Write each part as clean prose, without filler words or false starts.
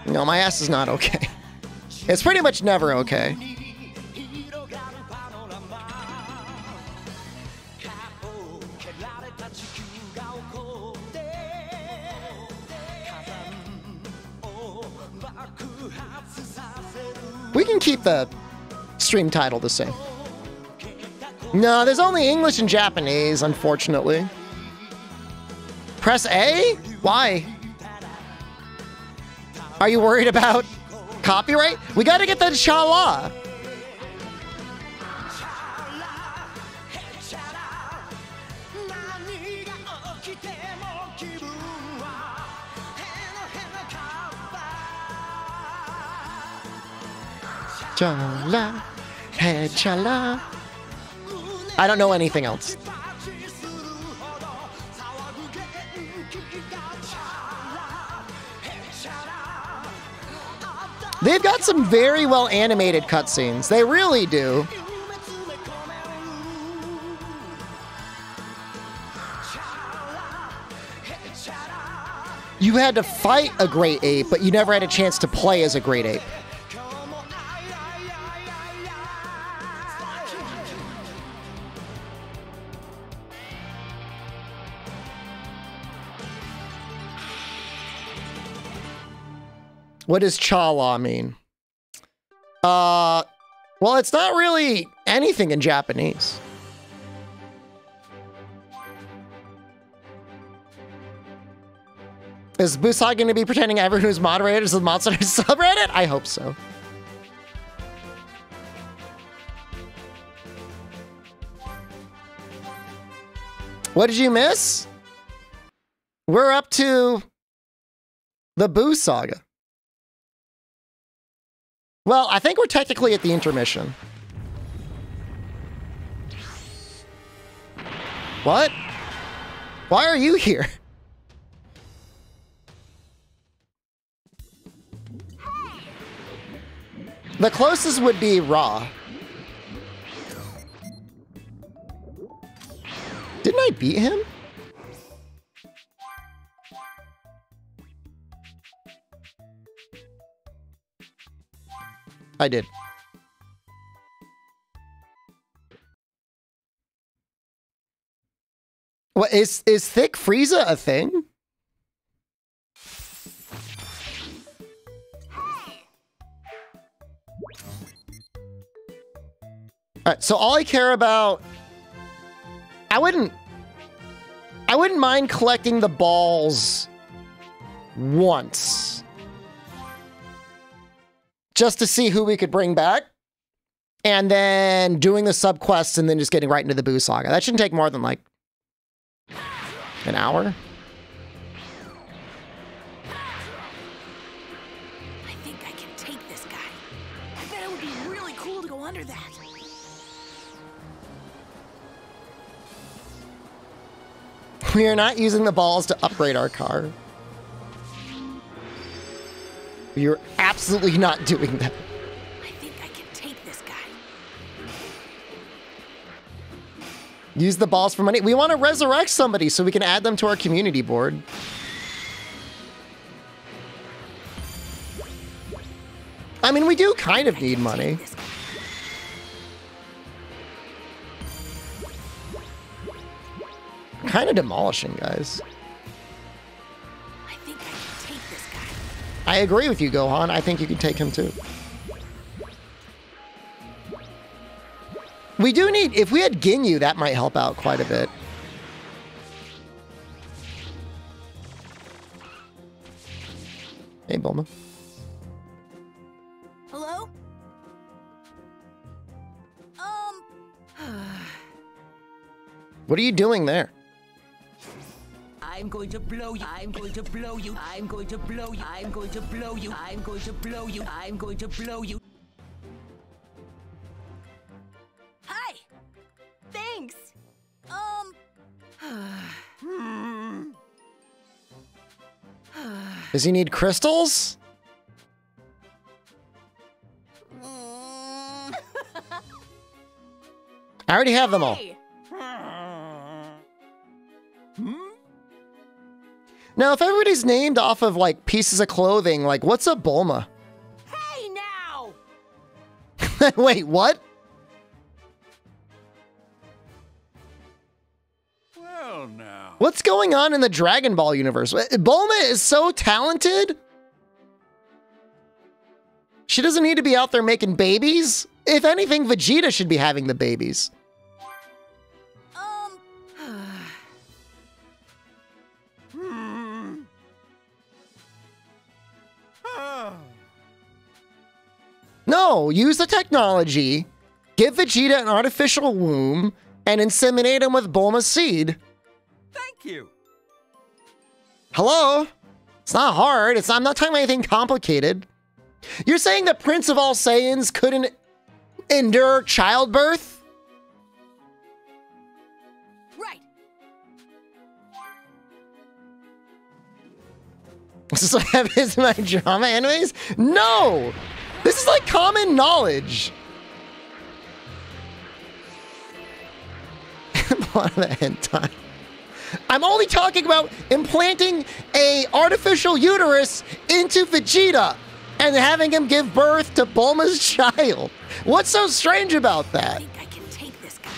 No, my ass is not okay. It's pretty much never okay. We can keep the stream title the same. No, there's only English and Japanese, unfortunately. Press A? Why? Are you worried about copyright? We gotta get the cha-la. Cha-la, hey cha-la. I don't know anything else. They've got some very well animated cutscenes. They really do. You had to fight a great ape, but you never had a chance to play as a great ape. What does cha-la mean? Well, it's not really anything in Japanese. Is Busai going to be pretending everyone who's moderated is the Monster subreddit? I hope so. What did you miss? We're up to the Boo Saga. Well, I think we're technically at the intermission. What? Why are you here? The closest would be Ra. Didn't I beat him? I did. What is thick Frieza a thing? Alright, so all I care about, I wouldn't mind collecting the balls once. Just to see who we could bring back. And then doing the subquests and then just getting right into the Boo Saga. That shouldn't take more than like an hour. I think I can take this guy. I bet it would be really cool to go under that. We are not using the balls to upgrade our car. You're absolutely not doing that. I think I can take this guy. Use the balls for money. We want to resurrect somebody so we can add them to our community board. I mean, we do kind of need money. Kind of demolishing, guys. I think I can take this guy. I agree with you, Gohan. I think you can take him too. We do need, if we had Ginyu, that might help out quite a bit. Hey, Bulma. Hello? What are you doing there? I'm going to blow you. I'm going to blow you. I'm going to blow you. I'm going to blow you. I'm going to blow you. I'm going to blow you. Hi. Thanks. Does he need crystals? I already have them all. Hey. Now, if everybody's named off of, like, pieces of clothing, like, what's a Bulma? Hey now! Wait, what? Well, now. What's going on in the Dragon Ball universe? Bulma is so talented. She doesn't need to be out there making babies. If anything, Vegeta should be having the babies. No, use the technology, give Vegeta an artificial womb, and inseminate him with Bulma's seed. Thank you. Hello? It's not hard. I'm not talking about anything complicated. You're saying the Prince of all Saiyans couldn't endure childbirth? Right. This is what happens in my drama animes? No! This is like common knowledge. What the hentai? I'm only talking about implanting a artificial uterus into Vegeta and having him give birth to Bulma's child. What's so strange about I that? think I can take this guy.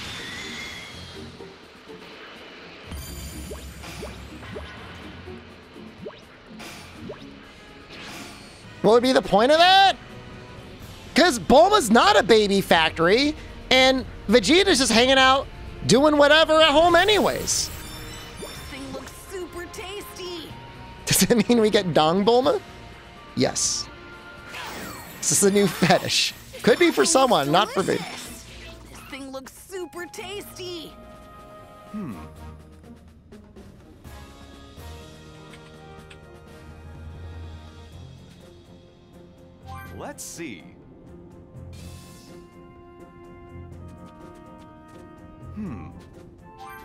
What would be the point of that? Because Bulma's not a baby factory, and Vegeta's just hanging out doing whatever at home anyways. This thing looks super tasty. Does it mean we get Dong Bulma? Yes. This is a new fetish. Could be for someone, not for me. This thing looks super tasty. Let's see.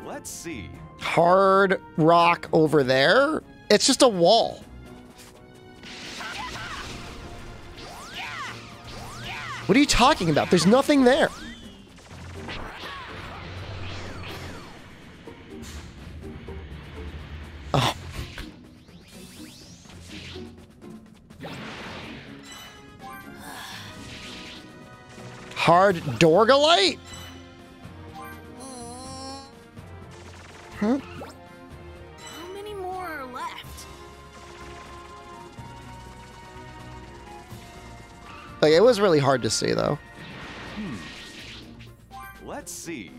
Let's see. Hard rock over there? It's just a wall. What are you talking about? There's nothing there. Oh. Hard Dorgalite? Huh? How many more are left? Like, it was really hard to see, though. Let's see.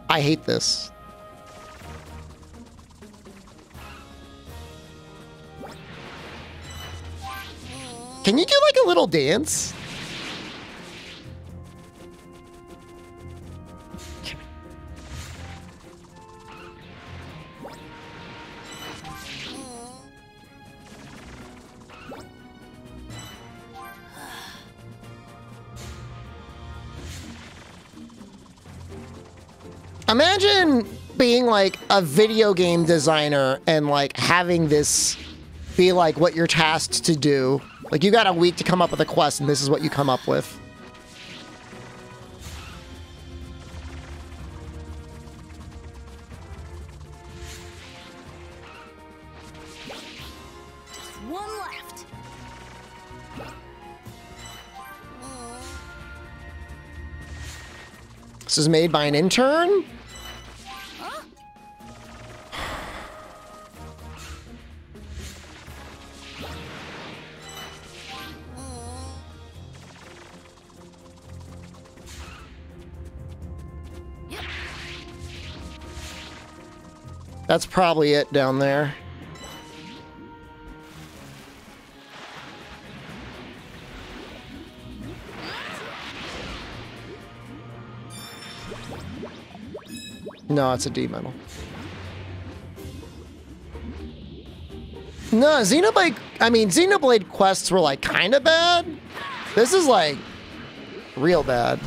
I hate this. Can you do, like, a little dance? Imagine being like a video game designer and like having this be like what you're tasked to do. Like you got a week to come up with a quest and this is what you come up with. Just one left. This is made by an intern? Huh? Yep. That's probably it down there. No, it's a D medal. No, Xenoblade quests were like kind of bad. This is like real bad.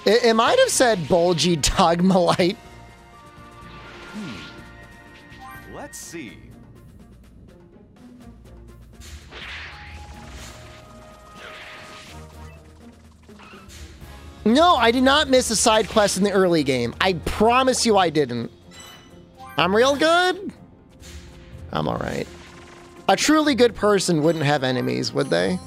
It might have said Bulgy Dogmalite. Let's see. No, I did not miss a side quest in the early game. I promise you I didn't. I'm real good. I'm all right. A truly good person wouldn't have enemies, would they?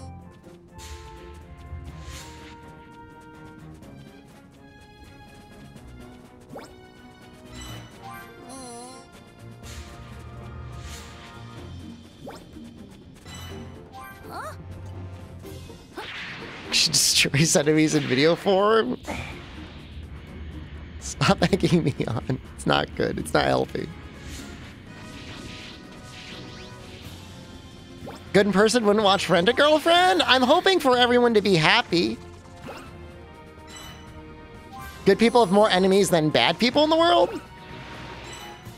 She destroys enemies in video form. Stop egging me on. It's not good. It's not healthy. Good person wouldn't watch Friend to Girlfriend? I'm hoping for everyone to be happy. Good people have more enemies than bad people in the world?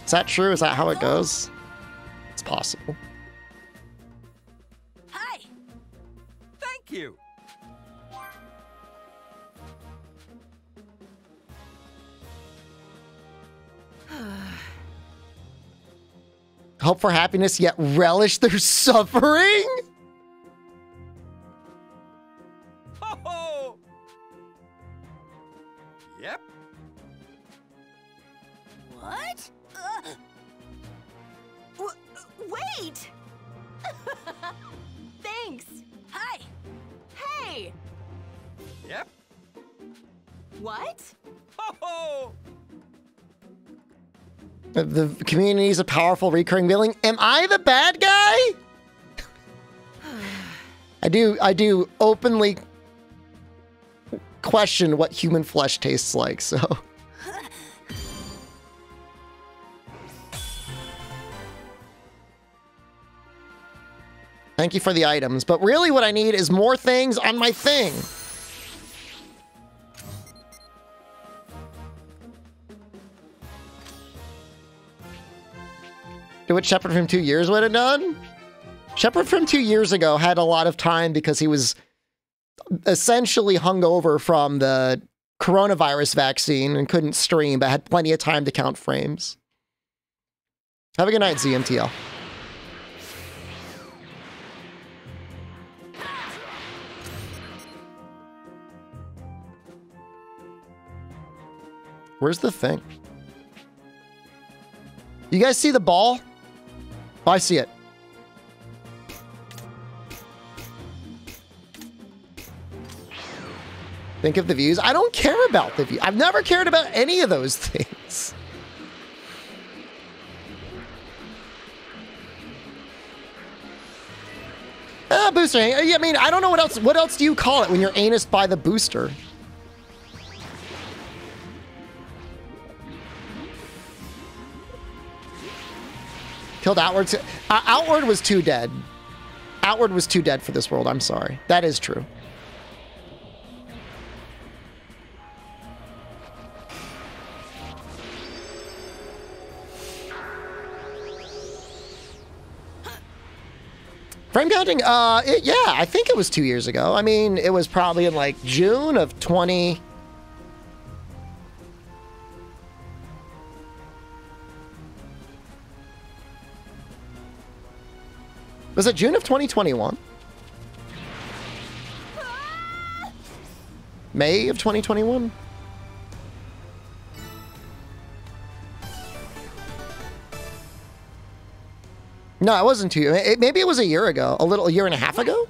Is that true? Is that how it goes? It's possible. Hi. Thank you. Hope for happiness, yet relish their suffering? Ho-ho! Yep. What? Wait! Thanks. Hi. Hey. Yep. What? Ho-ho! The community is a powerful recurring villain. Am I the bad guy? I do openly question what human flesh tastes like, so. Thank you for the items, but really what I need is more things on my thing. Do what Shepard from 2 years would have done? Shepard from 2 years ago had a lot of time because he was essentially hungover from the coronavirus vaccine and couldn't stream, but had plenty of time to count frames. Have a good night, ZMTL. Where's the thing? You guys see the ball? Oh, I see it. Think of the views. I don't care about the view. I've never cared about any of those things. Booster. I mean, I don't know what else. What else do you call it when you're anused by the booster? Killed Outward. Outward was too dead. Outward was too dead for this world. I'm sorry. That is true. Frame counting? Yeah, I think it was 2 years ago. I mean, it was probably in like June of 20... Was it June of 2021? May of 2021? No, it wasn't 2 years. Maybe it was a year ago. A year and a half ago?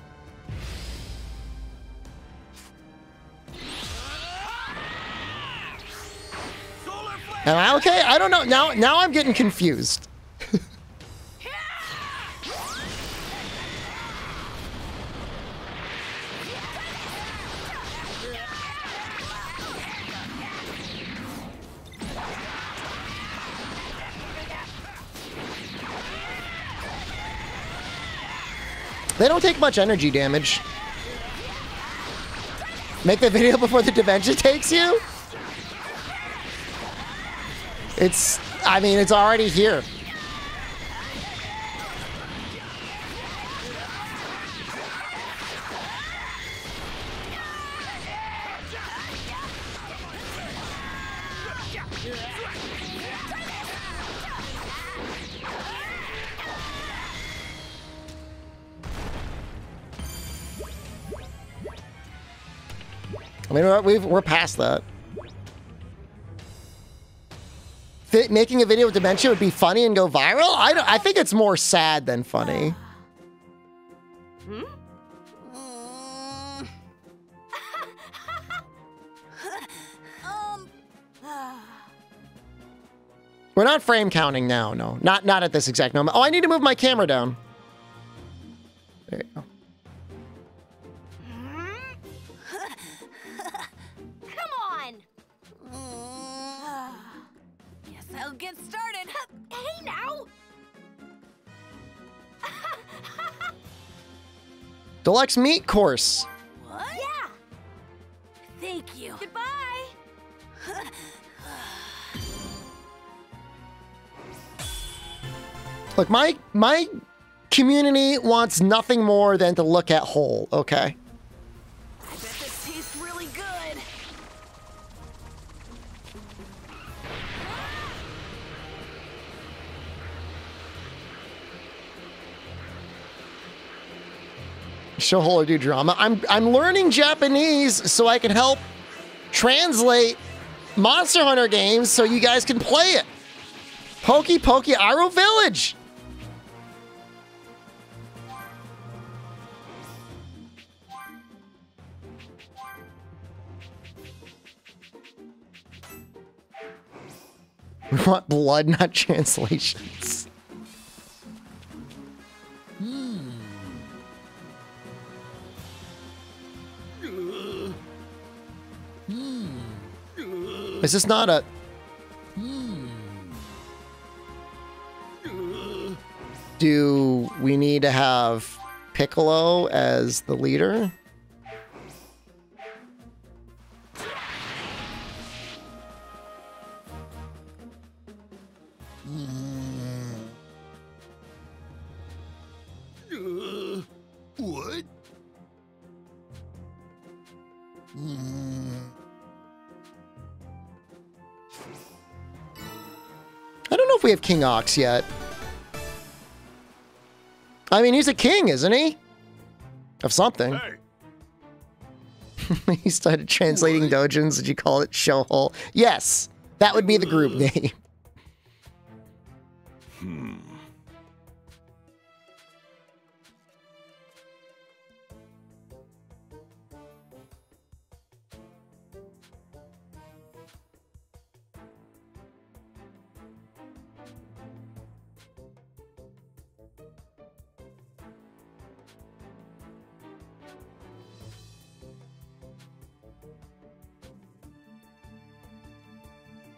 Am I okay? I don't know. Now I'm getting confused. They don't take much energy damage. Make the video before the dementia takes you? I mean, it's already here. I mean, we're past that. Making a video with dementia would be funny and go viral? I think it's more sad than funny. We're not frame counting now, no. Not at this exact moment. Oh, I need to move my camera down. There you go. Come on. Guess I'll get started. Hey now. Deluxe meat course. What? Yeah. Thank you. Goodbye. Look, my community wants nothing more than to look at whole, okay? I bet this tastes really good. Show whole or do drama. I'm learning Japanese so I can help translate Monster Hunter games so you guys can play it. Pokey Pokey Aro Village. We want blood, not translations. Is this not a... Do we need to have Piccolo as the leader? What? I don't know if we have King Ox yet. I mean, he's a king, isn't he? Of something. Hey. He started translating dojins. Did you call it showhole? Yes, that would be the group name.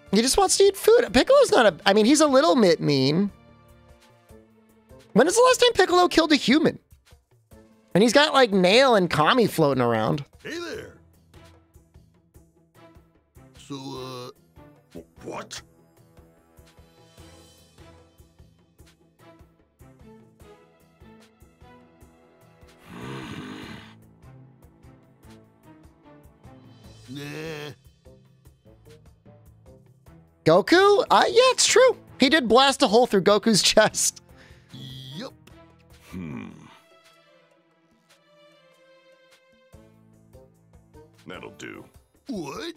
He just wants to eat food. Piccolo's not a... I mean, he's a little bit mean. When is the last time Piccolo killed a human? And he's got, like, Nail and Kami floating around. Hey there. So, what? Nah. Goku? Yeah, it's true. He did blast a hole through Goku's chest. Yup. That'll do. What?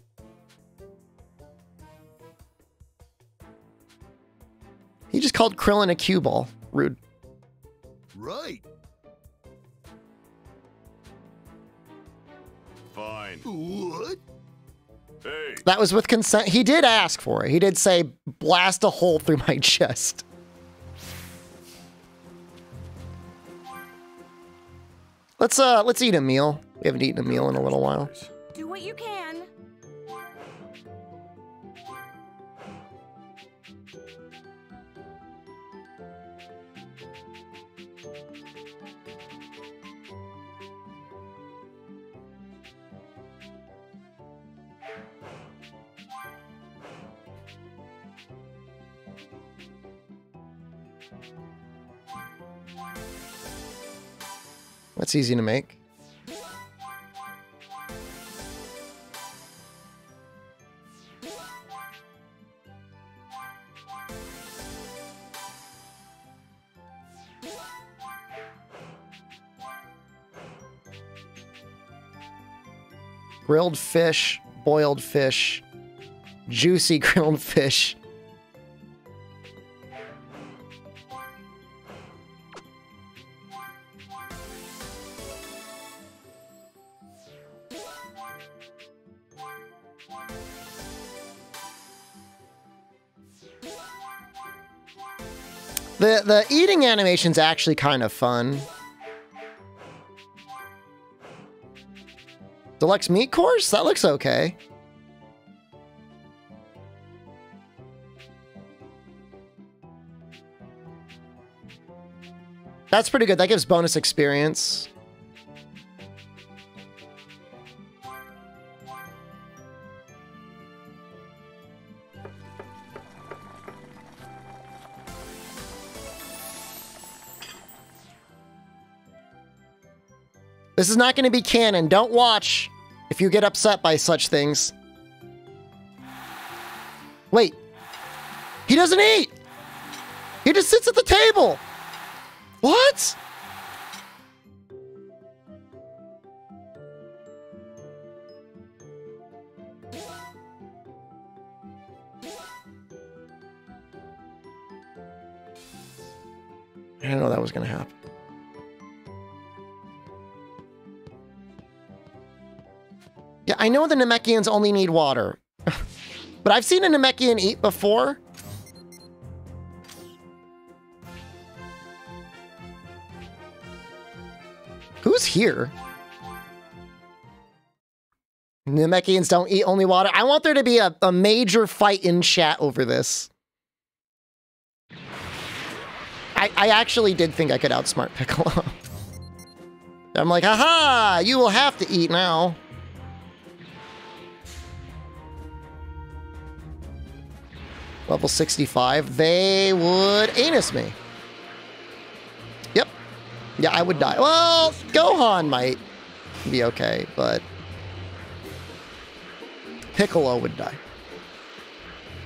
He just called Krillin a cue ball. Rude. Right. Fine. What? Hey. That was with consent. He did ask for it. He did say, blast a hole through my chest. Let's eat a meal. We haven't eaten a meal in a little while. Do what you can. That's easy to make. Grilled fish, boiled fish, juicy grilled fish. The eating animation's actually kind of fun. Deluxe meat course? That looks okay. That's pretty good. That gives bonus experience. This is not going to be canon. Don't watch if you get upset by such things. Wait. He doesn't eat. He just sits at the table. What? I didn't know that was going to happen. Yeah, I know the Namekians only need water. But I've seen a Namekian eat before. Who's here? Namekians don't eat only water. I want there to be a major fight in chat over this. I actually did think I could outsmart Piccolo. I'm like, haha, you will have to eat now. Level 65, they would anus me. Yep. Yeah, I would die. Well, Gohan might be okay, but Piccolo would die.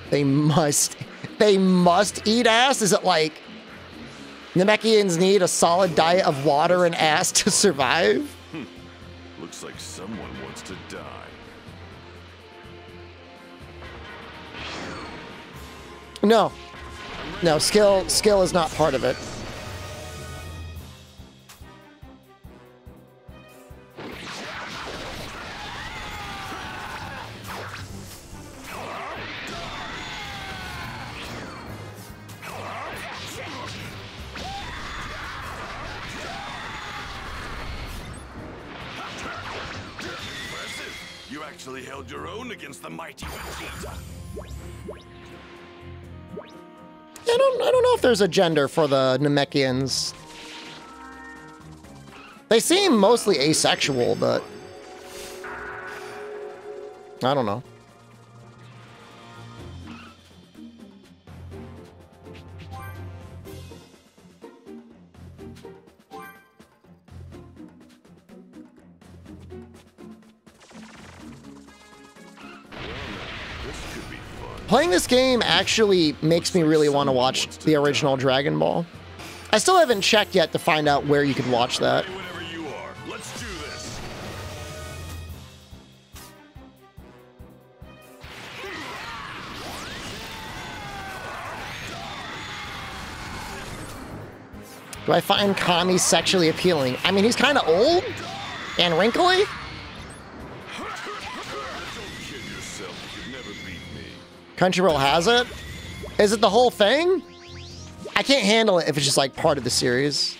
They must eat ass? Is it like Namekians need a solid diet of water and ass to survive? Looks like someone wants to die. No. No, skill is not part of it. You actually held your own against the mighty Vegeta. I don't know if there's a gender for the Namekians. They seem mostly asexual, but I don't know. Playing this game actually makes me really want to watch the original Dragon Ball. I still haven't checked yet to find out where you could watch that. Whenever you are, let's do this. Do I find Kami sexually appealing? I mean, he's kind of old and wrinkly. Crunchyroll has it? Is it the whole thing? I can't handle it if it's just like part of the series.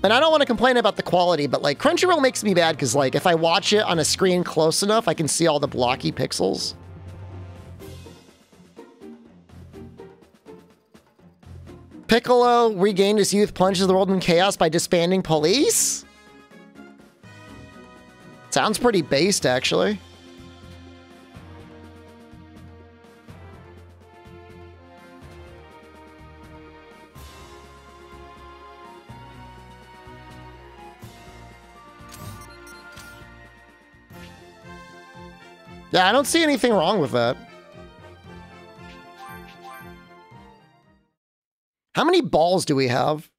And I don't want to complain about the quality, but like Crunchyroll makes me bad because like if I watch it on a screen close enough, I can see all the blocky pixels. Piccolo regained his youth, plunges the world in chaos by disbanding police? Sounds pretty based, actually. Yeah, I don't see anything wrong with that. How many balls do we have?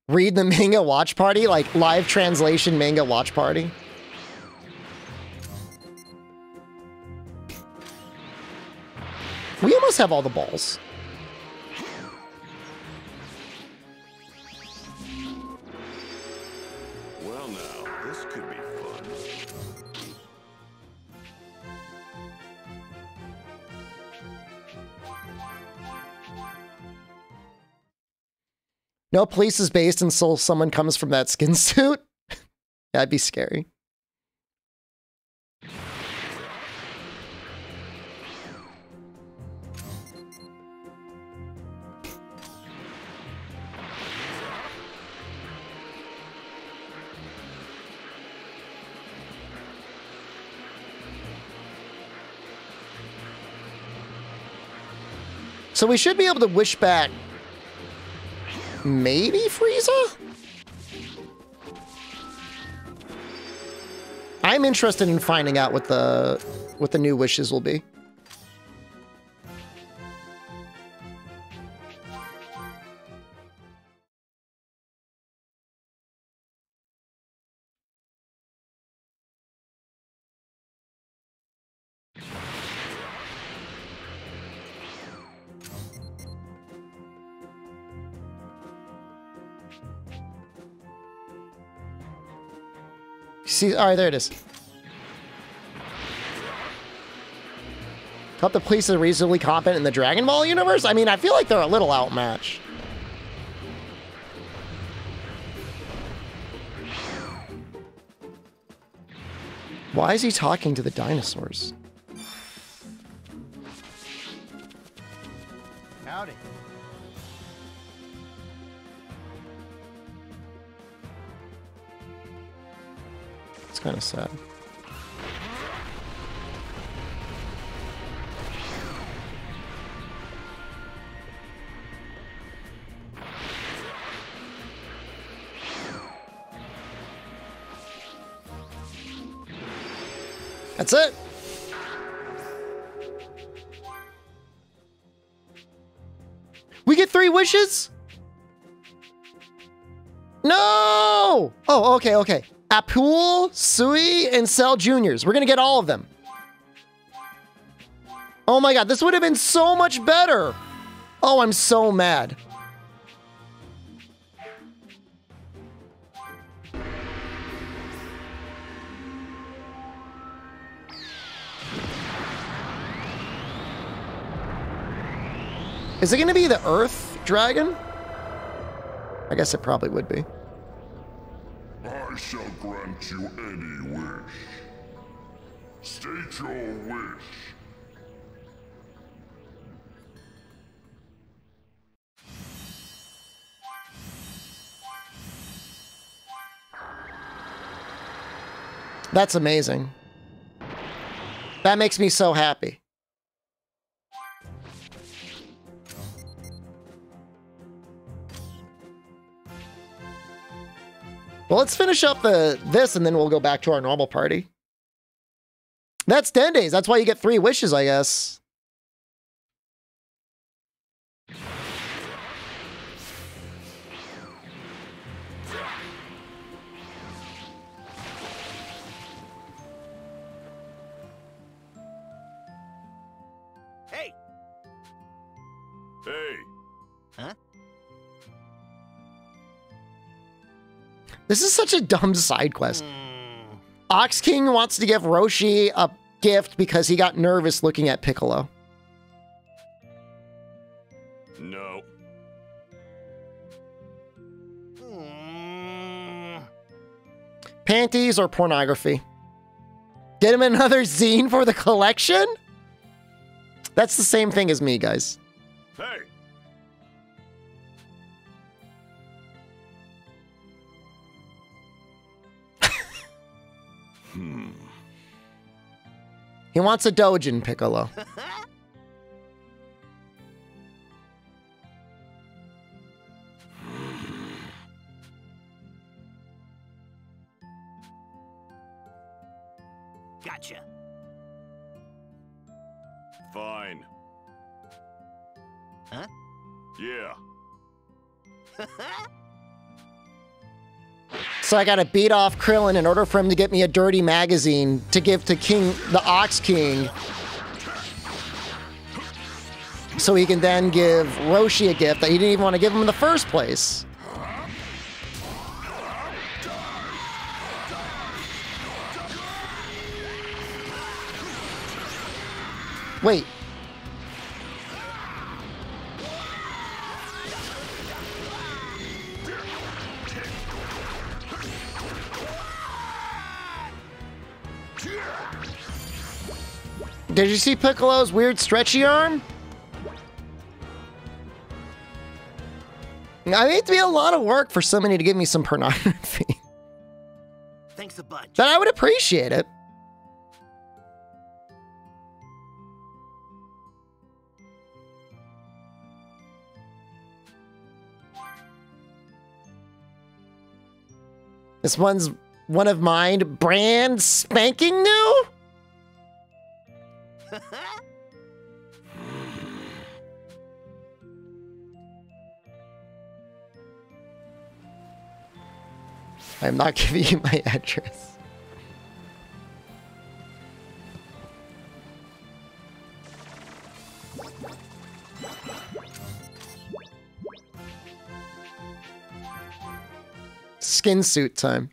Read the manga watch party? Like live translation manga watch party? We almost have all the balls. Well now, this could be fun. No police is based until someone comes from that skin suit. That'd be scary. So we should be able to wish back maybe Frieza? I'm interested in finding out what the new wishes will be. See, all right, there it is. Hope the police are reasonably competent in the Dragon Ball universe. I mean, I feel like they're a little outmatched. Why is he talking to the dinosaurs? Howdy. It's kind of sad. That's it. We get 3 wishes? No! Oh, okay, okay. Apul, Sui, and Cell Juniors. We're gonna get all of them. Oh my god, this would have been so much better. Oh, I'm so mad. Is it gonna be the Earth Dragon? I guess it probably would be. I shall grant you any wish. State your wish. That's amazing. That makes me so happy. Well, let's finish up this and then we'll go back to our normal party. That's 10 days. That's why you get 3 wishes, I guess. Hey! Hey, Huh? This is such a dumb side quest. Ox King wants to give Roshi a gift because he got nervous looking at Piccolo. no. Panties or pornography? Get him another zine for the collection? That's the same thing as me, guys. Hey, He wants a Dojin, Piccolo. Gotcha. fine. Huh? Yeah. So I gotta beat off Krillin in order for him to get me a dirty magazine to give to the Ox King. So he can then give Roshi a gift that he didn't even want to give him in the first place. Wait. Did you see Piccolo's weird stretchy arm? I need to be a lot of work for somebody to give me some pornography. Thanks a bunch. But I would appreciate it. This one's one of mine, brand spanking new? I'm not giving you my address. Skin suit time.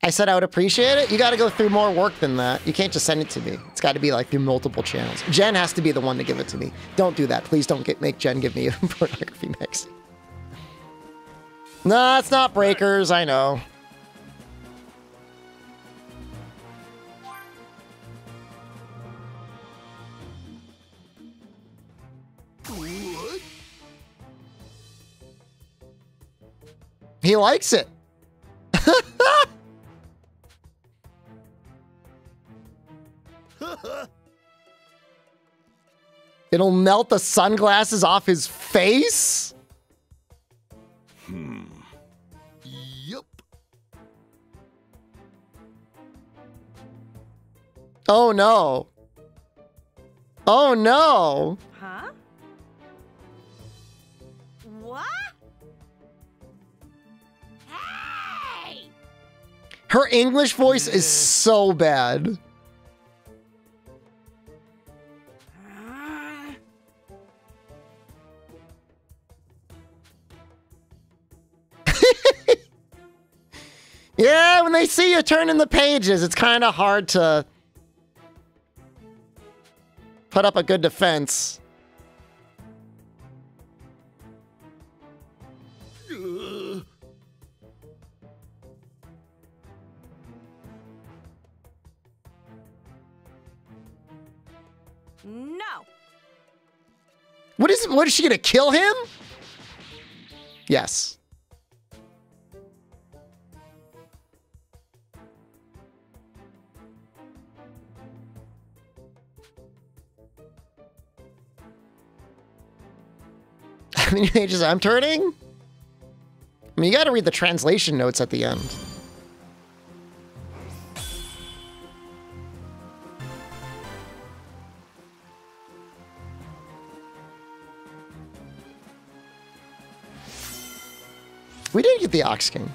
I said I would appreciate it. You got to go through more work than that. You can't just send it to me. It's got to be like through multiple channels. Jen has to be the one to give it to me. Don't do that. Please don't make Jen give me a pornography magazine. Nah, it's not Breakers. I know. What? He likes it. It'll melt the sunglasses off his face? Yup. Oh no. Oh no. Huh? What? Hey! Her English voice is so bad. Yeah, when they see you turning the pages, it's kind of hard to put up a good defense. No. What is she gonna kill him? Yes. How many pages I'm turning? I mean, you gotta read the translation notes at the end. We didn't get the Ox King.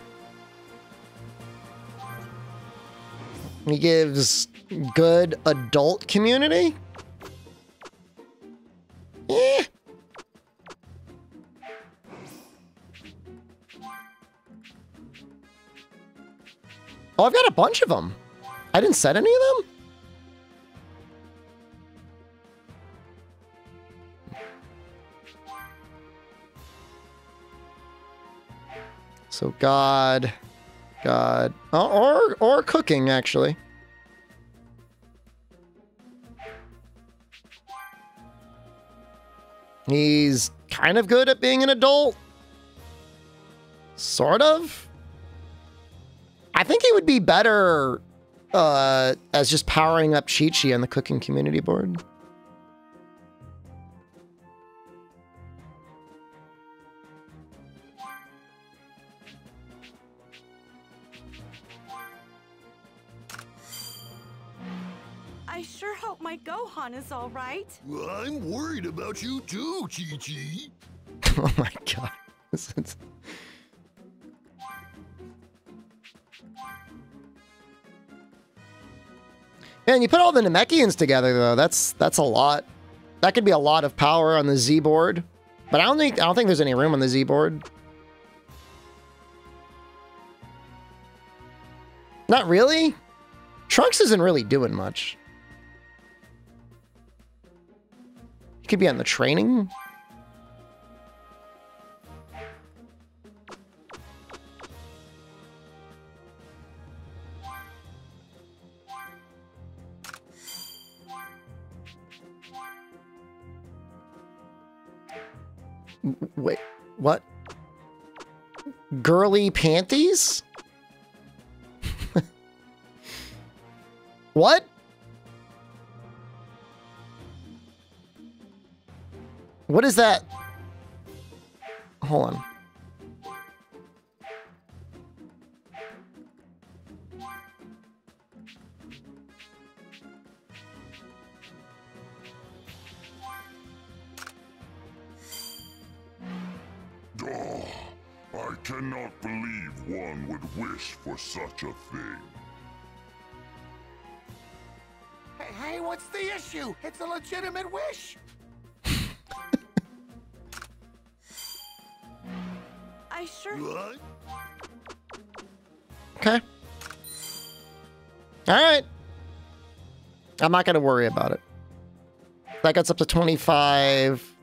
He gives good adult community? Eh. Oh, I've got a bunch of them. I didn't set any of them? So God, or cooking actually. He's kind of good at being an adult. Sort of. I think he would be better as just powering up Chi-Chi on the cooking community board. I I sure hope my Gohan is all right. Well, I'm worried about you too, Chi-Chi. Oh my god. This is... Man, you put all the Namekians together though. That's a lot. That could be a lot of power on the Z board. But I don't think there's any room on the Z board. Not really. Trunks isn't really doing much. He could be on the training. Wait, what? Girly panties? What? What is that? Hold on. Oh, I cannot believe one would wish for such a thing. Hey, what's the issue? It's a legitimate wish. I sure. What? Okay. All right. I'm not going to worry about it. That gets up to 25.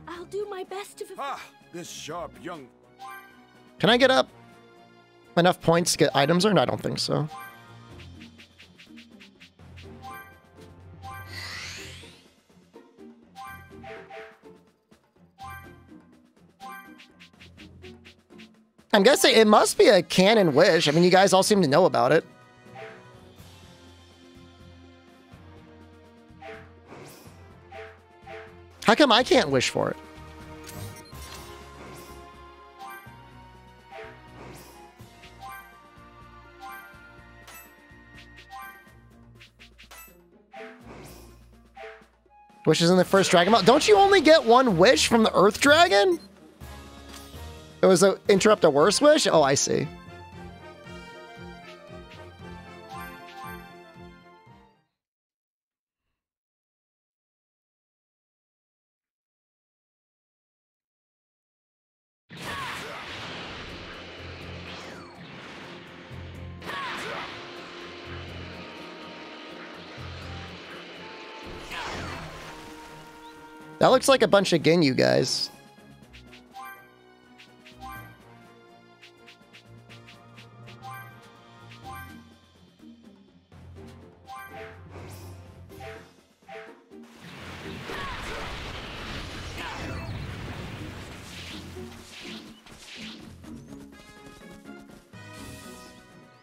I'll do my best to. Ah, this sharp young. Can I get up enough points to get items or not? I don't think so. I'm guessing it must be a canon wish. I mean, you guys all seem to know about it. How come I can't wish for it? Wishes in the first Dragon Ball. Don't you only get one wish from the Earth Dragon? It was a interrupt a worse wish? Oh, I see. That looks like a bunch of Ginyu guys.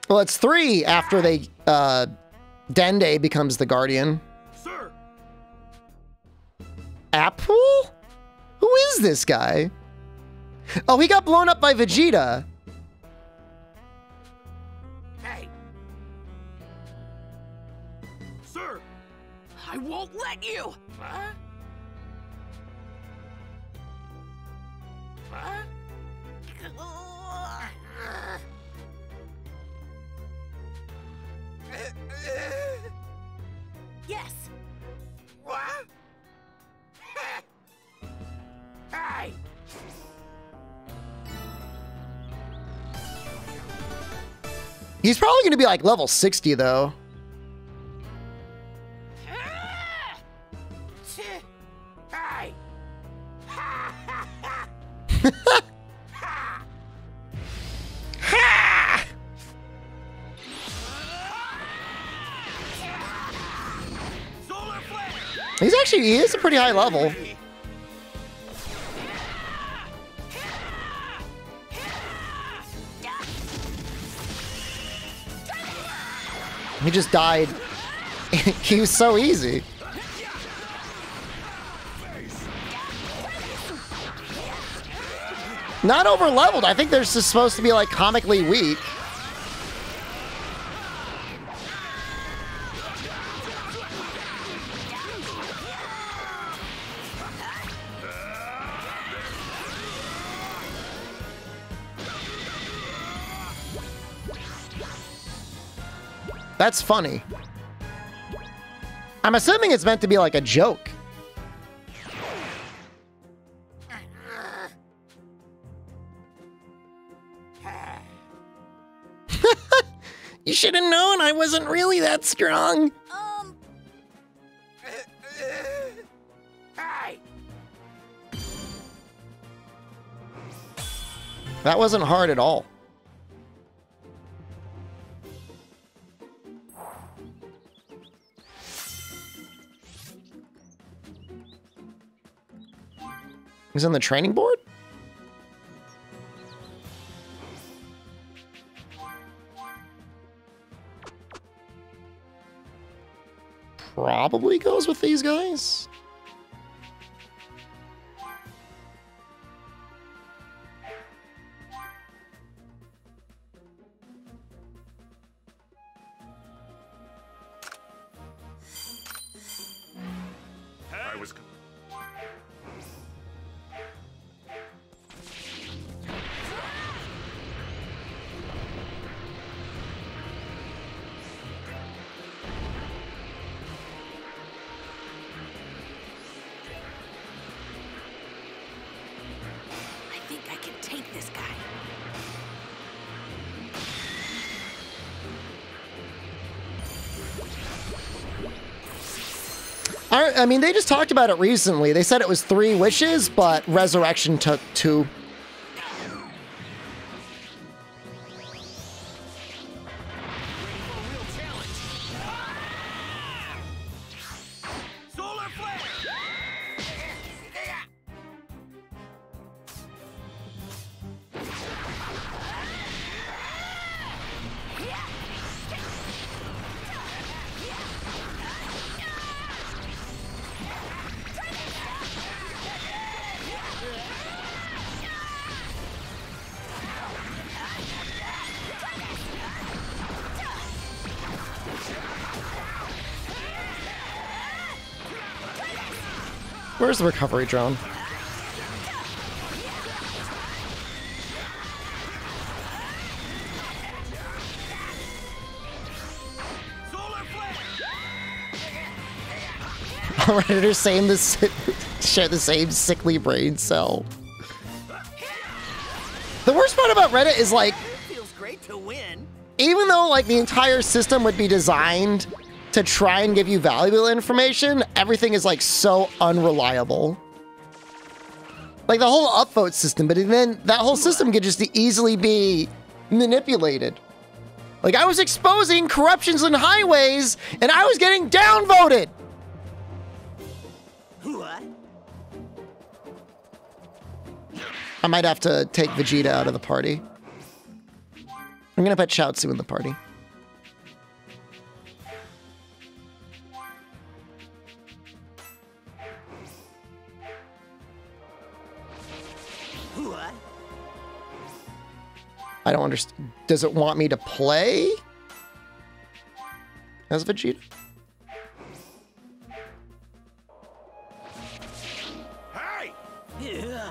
Well, it's 3 after they, Dende becomes the Guardian. Sir! Apple? Who is this guy? Oh, he got blown up by Vegeta. Hey, Sir! I won't let you. huh? Huh? Yes. What? Hey! He's probably going to be like level 60 though. Hey! Solar flare! He is a pretty high level. He just died. He was so easy. Not over leveled. I think they're just supposed to be like comically weak. That's funny. I'm assuming it's meant to be like a joke. You should have known I wasn't really that strong. Hey! That wasn't hard at all. He's on the training board? Probably goes with these guys. I was. I think I can take this guy. I mean, they just talked about it recently. They said it was 3 wishes, but Resurrection took 2. Solar flare! Where's the recovery drone? Solar flare! All right, they're saying this share the same sickly brain cell. The worst part about Reddit is like, Feels great to win. even though like the entire system would be designed to try and give you valuable information, everything is like so unreliable. Like the whole upvote system, but then that whole system could just easily be manipulated. Like I was exposing corruptions in highways and I was getting downvoted. What? I might have to take Vegeta out of the party. I'm gonna put Chaozu in the party. What? I don't understand. Does it want me to play as Vegeta? Hey! Yeah.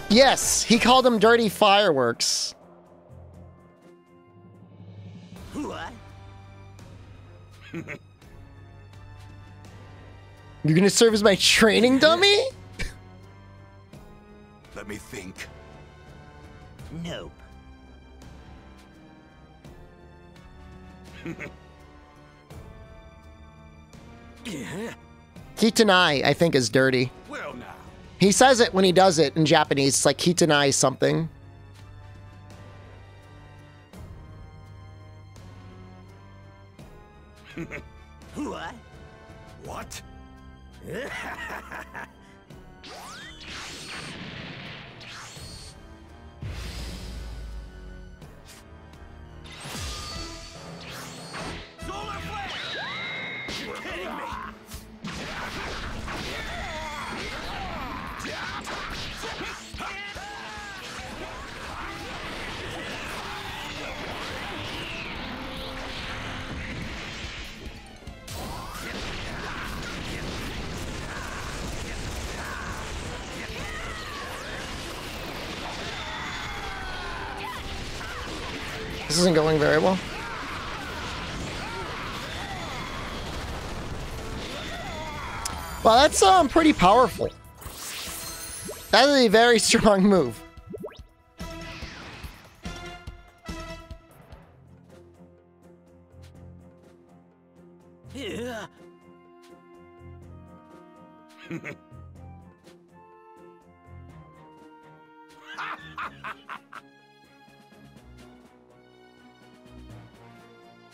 Yes, he called them dirty fireworks. What? You're gonna serve as my training dummy? Let me think. Nope. Kitanai, I think, is dirty. Well now. He says it when he does it in Japanese. It's like Kitanai something. What? What? Solar flare! You're kidding me! This isn't going very well. Well, that's pretty powerful. That is a very strong move. Yeah.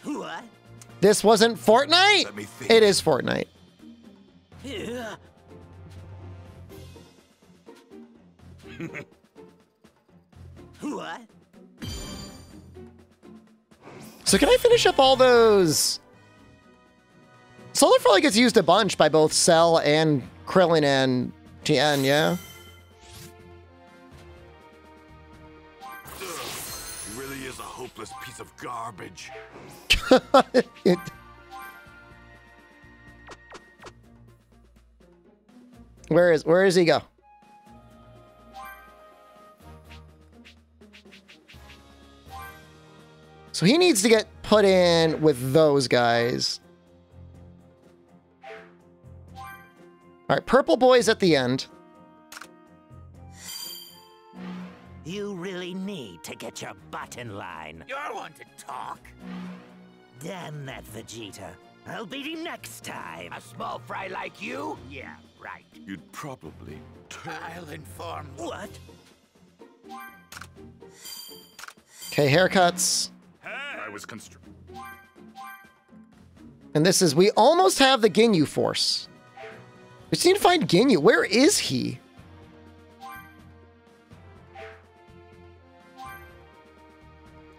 What? This wasn't Fortnite? Let me think. It is Fortnite. Yeah. What? So can I finish up all those? Solar Froly gets used a bunch by both Cell and Krillin and Tien, yeah? He really is a hopeless piece of garbage. Where is he go? So he needs to get put in with those guys. All right, Purple Boy's at the end. You really need to get your butt in line. You're one to talk. Damn that Vegeta. I'll beat him next time. A small fry like you? Yeah, right. You'd probably I'll inform. What? Okay, haircuts. I was And this is, we almost have the Ginyu Force. We just need to find Ginyu. Where is he?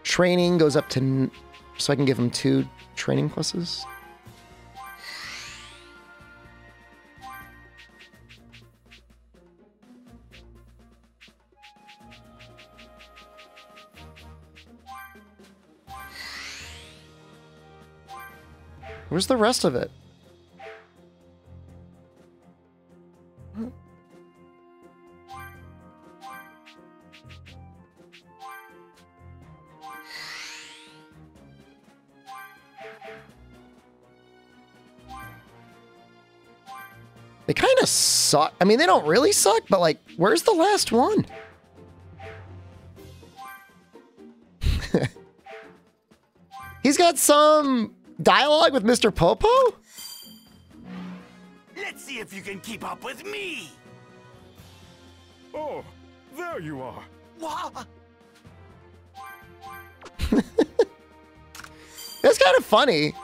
Training goes up to, so I can give him 2 training pluses. Where's the rest of it? They kind of suck. I mean, they don't really suck, but like, where's the last one? He's got some dialogue with Mr. Popo? Let's see if you can keep up with me. Oh, there you are. What? That's kind of funny.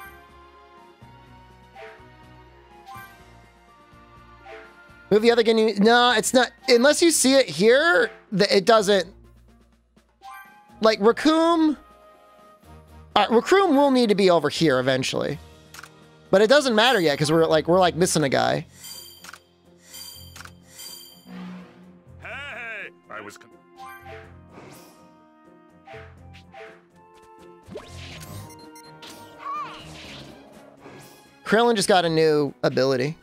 Move the other Ginyu. No, it's not. Unless you see it here, it doesn't. Like, Raccoon. Raccoon will need to be over here eventually. But it doesn't matter yet, because we're like missing a guy. Hey, I was. Krillin just got a new ability.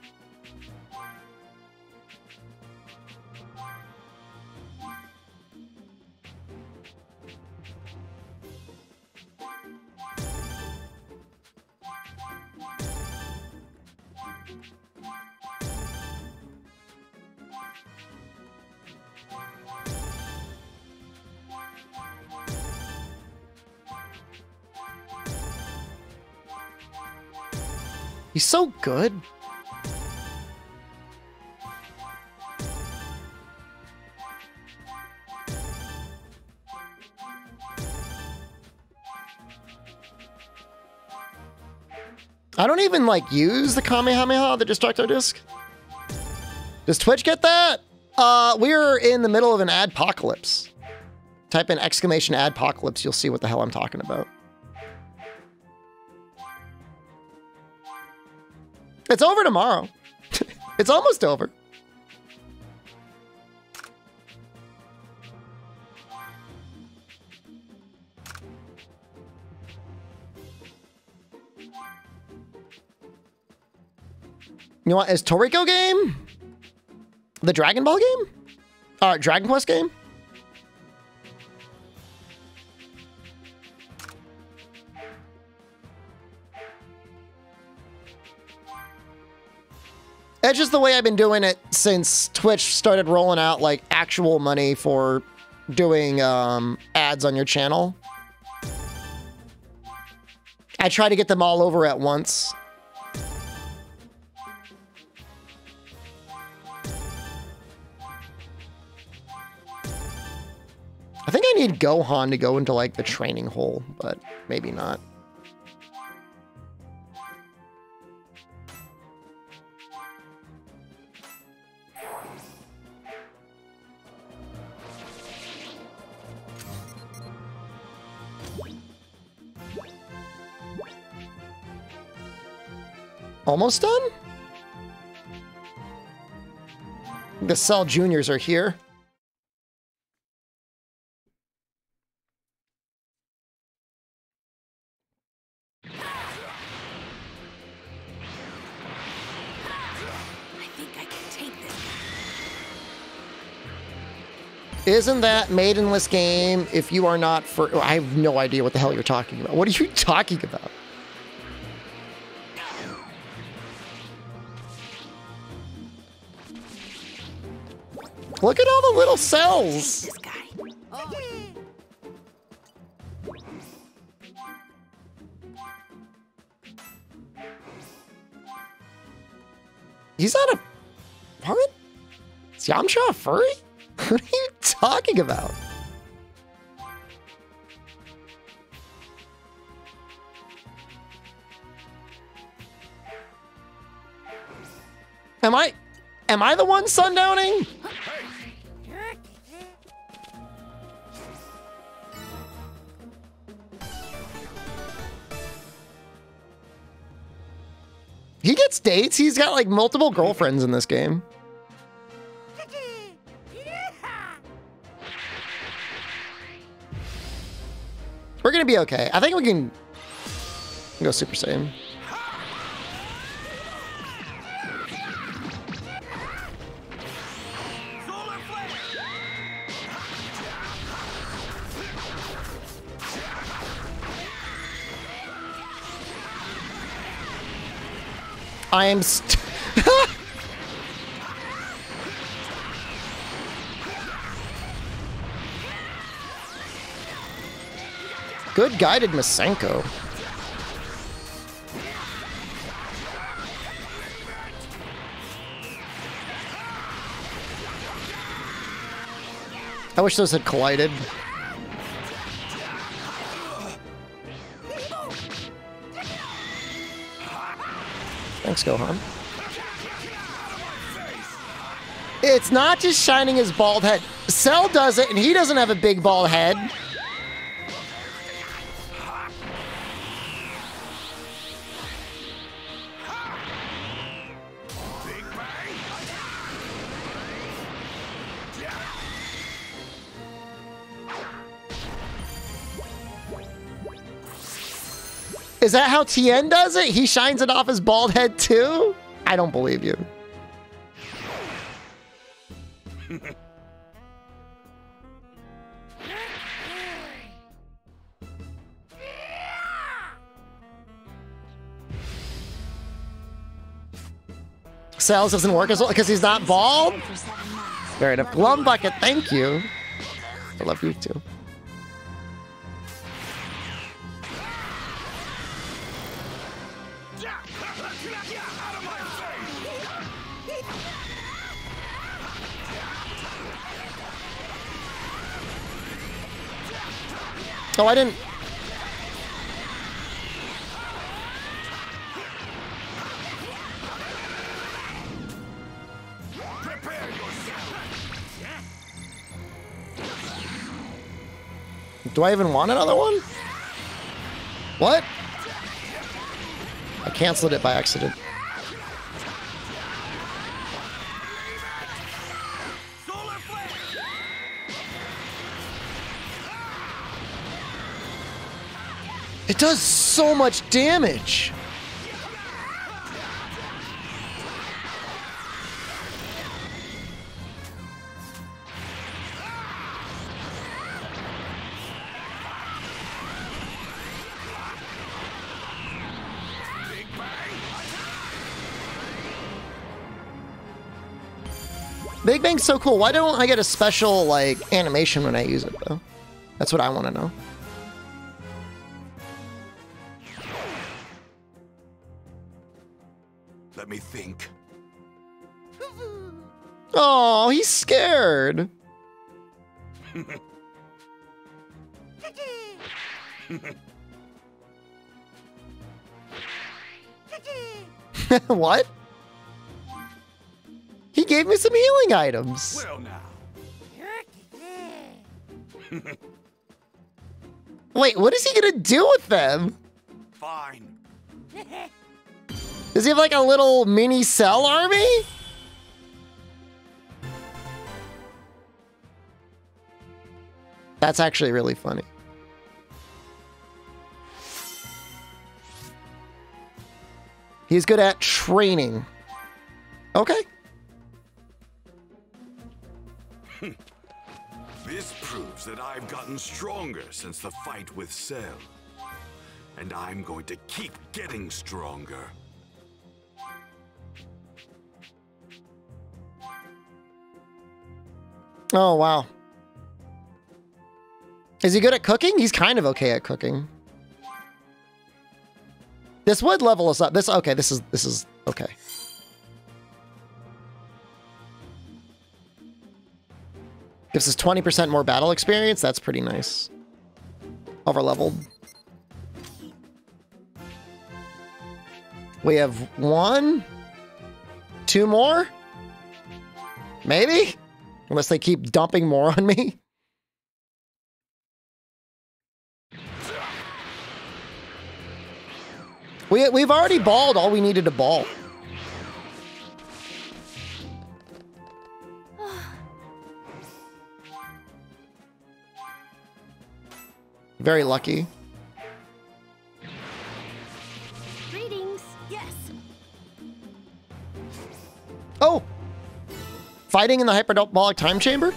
He's so good. I don't even like use the Kamehameha, the Destructo Disc. Does Twitch get that? We're in the middle of an adpocalypse. Type in exclamation adpocalypse, you'll see what the hell I'm talking about. It's over tomorrow. It's almost over. You want is Toriko game? The Dragon Ball game? Dragon Quest game? That's just the way I've been doing it since Twitch started rolling out like actual money for doing ads on your channel. I try to get them all over at once. I think I need Gohan to go into like the training hole, but maybe not. Almost done? The Cell Juniors are here. Isn't that maidenless game if you are not for... I have no idea what the hell you're talking about. What are you talking about? Look at all the little cells. He's not a... What? Is Yamcha a furry? What are you talking about? Am I the one sundowning? He gets dates. He's got like multiple girlfriends in this game. We're gonna be okay. I think we can go Super Saiyan. I am Good guided Masenko. I wish those had collided. Thanks, Gohan. It's not just shining his bald head. Cell does it, and he doesn't have a big bald head. Is that how Tien does it? He shines it off his bald head too? I don't believe you. Cells doesn't work as well because he's not bald? Fair enough. Glum Bucket, thank you. I love you too. Oh, I didn't... Do I even want another one? What? I canceled it by accident. It does so much damage. Big Bang's so cool. Why don't I get a special, like, animation when I use it, though? That's what I want to know. Let me think. Oh, he's scared. What? He gave me some healing items. Well now. Wait, what is he gonna do with them? Fine. Does he have like a little mini cell army? That's actually really funny. He's good at training. Okay. This proves that I've gotten stronger since the fight with Cell. And I'm going to keep getting stronger. Oh, wow. Is he good at cooking? He's kind of okay at cooking. This would level us up. This is okay. Gives us 20% more battle experience. That's pretty nice. Over leveled. We have 1, 2 more? Maybe? Unless they keep dumping more on me. We've already balled all we needed to ball. Very lucky. Greetings. Yes. Oh! Fighting in the hyperbolic time chamber?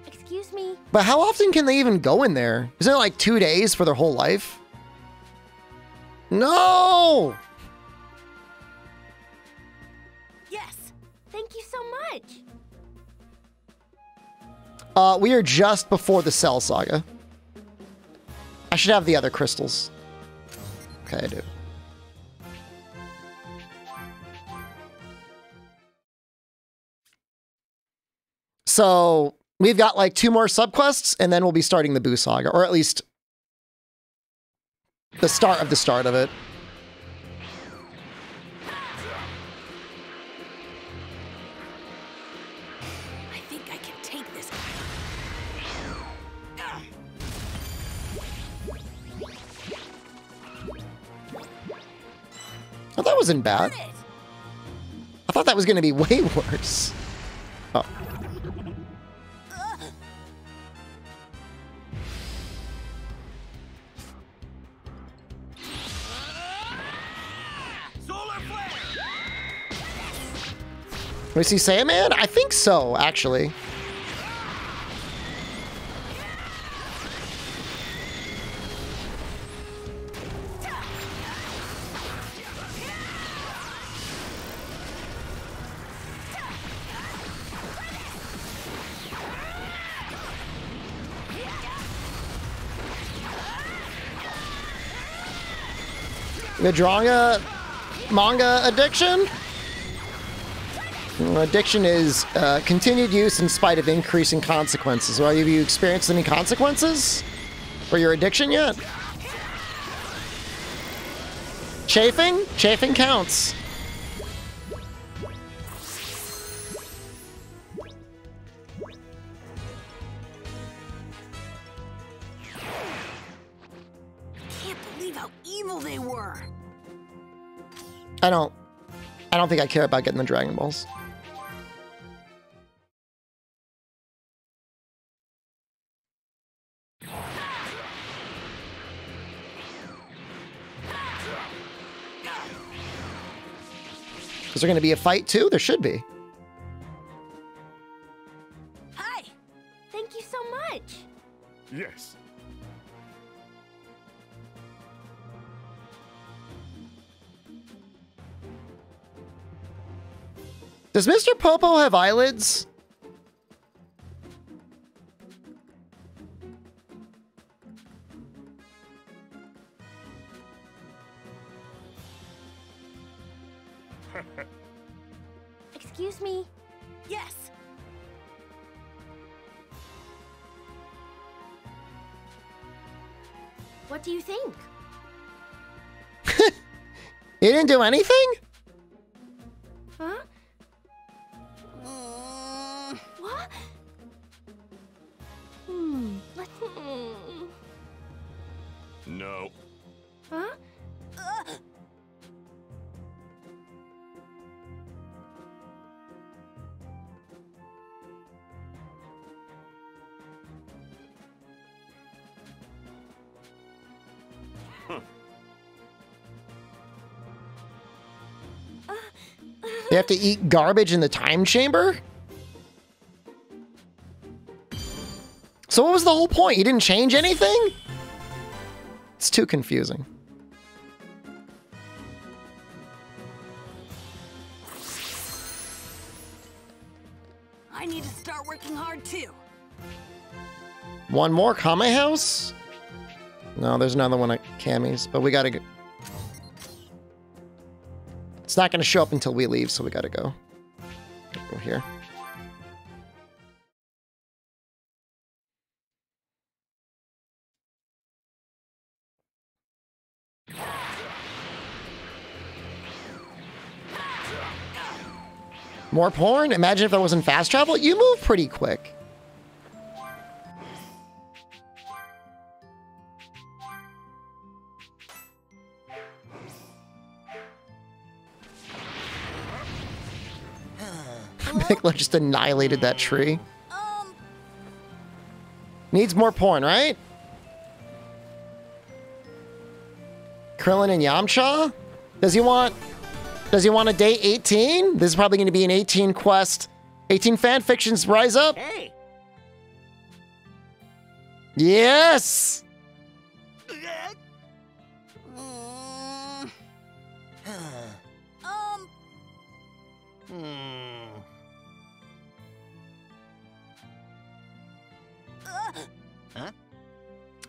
Excuse me. But how often can they even go in there? Isn't it like 2 days for their whole life? No! Yes. Thank you so much. We are just before the Cell Saga. I should have the other crystals. Okay, I do. So we've got like 2 more subquests, and then we'll be starting the Boo Saga, or at least the start of it. I think I can take this. Oh, that wasn't bad. I thought that was going to be way worse. Oh. We see Sandman? I think so, actually. The drawing a manga addiction? Addiction is continued use in spite of increasing consequences. Well, have you experienced any consequences for your addiction yet? Chafing? Chafing counts. Can't believe how evil they were. I don't think I care about getting the Dragon Balls. Is there going to be a fight too? There should be. Hi. Yes. Does Mr. Popo have eyelids? Excuse me? Yes. What do you think? He didn't do anything? Huh? What? No. Huh? They have to eat garbage in the time chamber? So what was the whole point? You didn't change anything? It's too confusing. I need to start working hard too. One more Kame House? No, there's another one at Cammy's, but we gotta go. It's not gonna show up until we leave, so we gotta go. Go here. More porn? Imagine if that wasn't fast travel. You move pretty quick. Mikla just annihilated that tree. Needs more porn, right? Krillin and Yamcha? Does he want a day 18? This is probably going to be an 18 quest. 18 fanfictions rise up. Hey. Yes!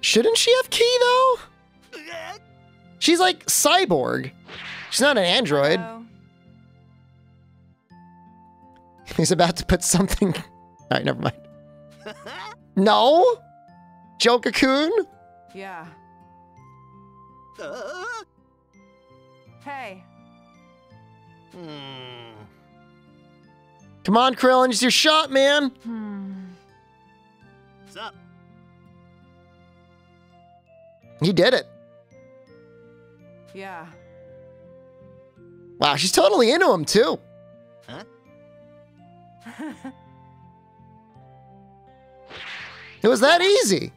Shouldn't she have Ki, though? She's like cyborg. She's not an android. He's about to put something... Alright, never mind. No? Joker-kun? Yeah. Hey. Come on, Krillin, it's your shot, man. What's up? He did it. Yeah. Wow, she's totally into him, too. Huh? It was that easy.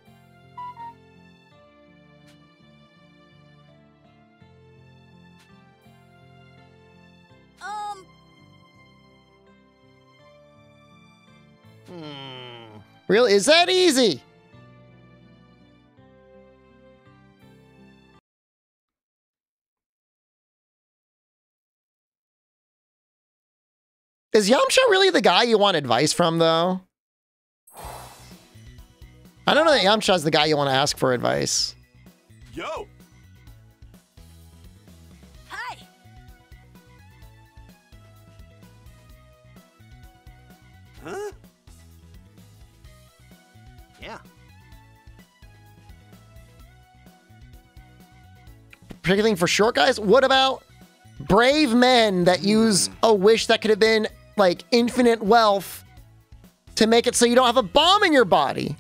Really? Is that easy? Is Yamcha really the guy you want advice from, though? I don't know that Yamcha's the guy you want to ask for advice. Yo! Hi. Huh? Yeah. Particularly for short guys? What about brave men that use a wish that could have been, like, infinite wealth to make it so you don't have a bomb in your body?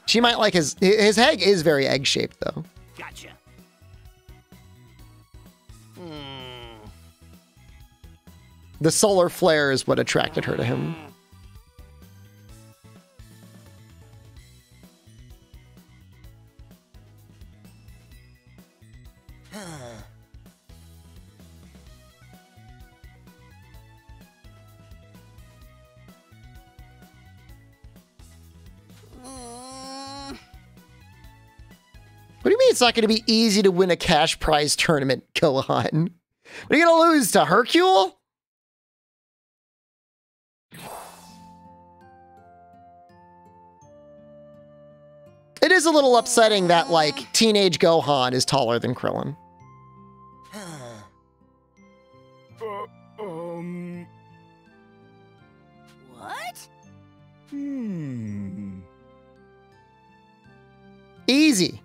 She might like his egg is very egg-shaped, though. Gotcha. The solar flare is what attracted her to him. What do you mean it's not going to be easy to win a cash prize tournament, Gohan? What are you going to lose to Hercule? It is a little upsetting that, like, teenage Gohan is taller than Krillin. What? Easy.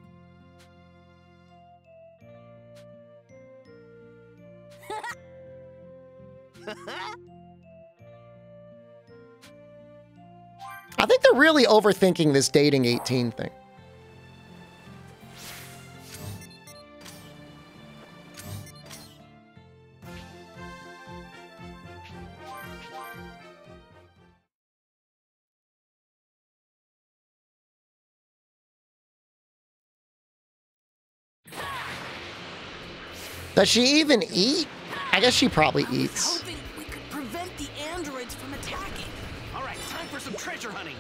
I think they're really overthinking this dating 18 thing. Does she even eat? I guess she probably eats. Hoping we could prevent the androids from attacking. All right, time for some treasure hunting.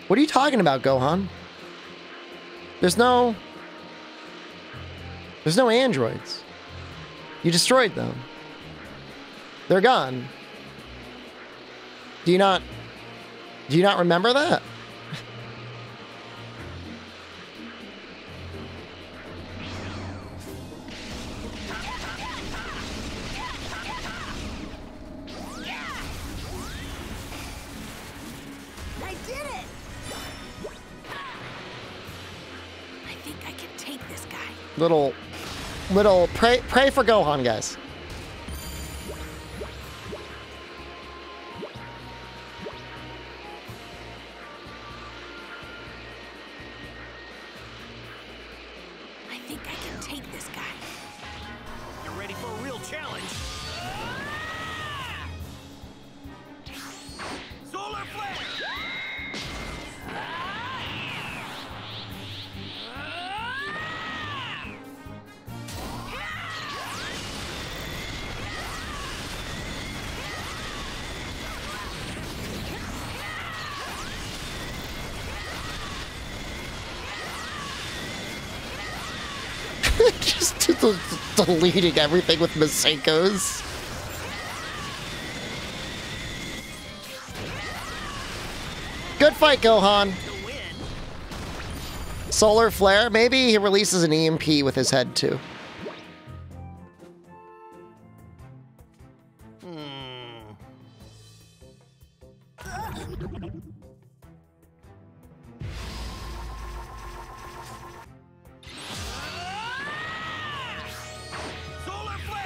What are you talking about, Gohan? There's no androids. You destroyed them. They're gone. Do you not remember that? I did it! I think I can take this guy. Little pray for Gohan, guys. I think I can take this guy. You ready for a real challenge? Solar flare! Just deleting everything with Masenko's. Good fight, Gohan. Solar flare. Maybe he releases an EMP with his head too. Solar flare!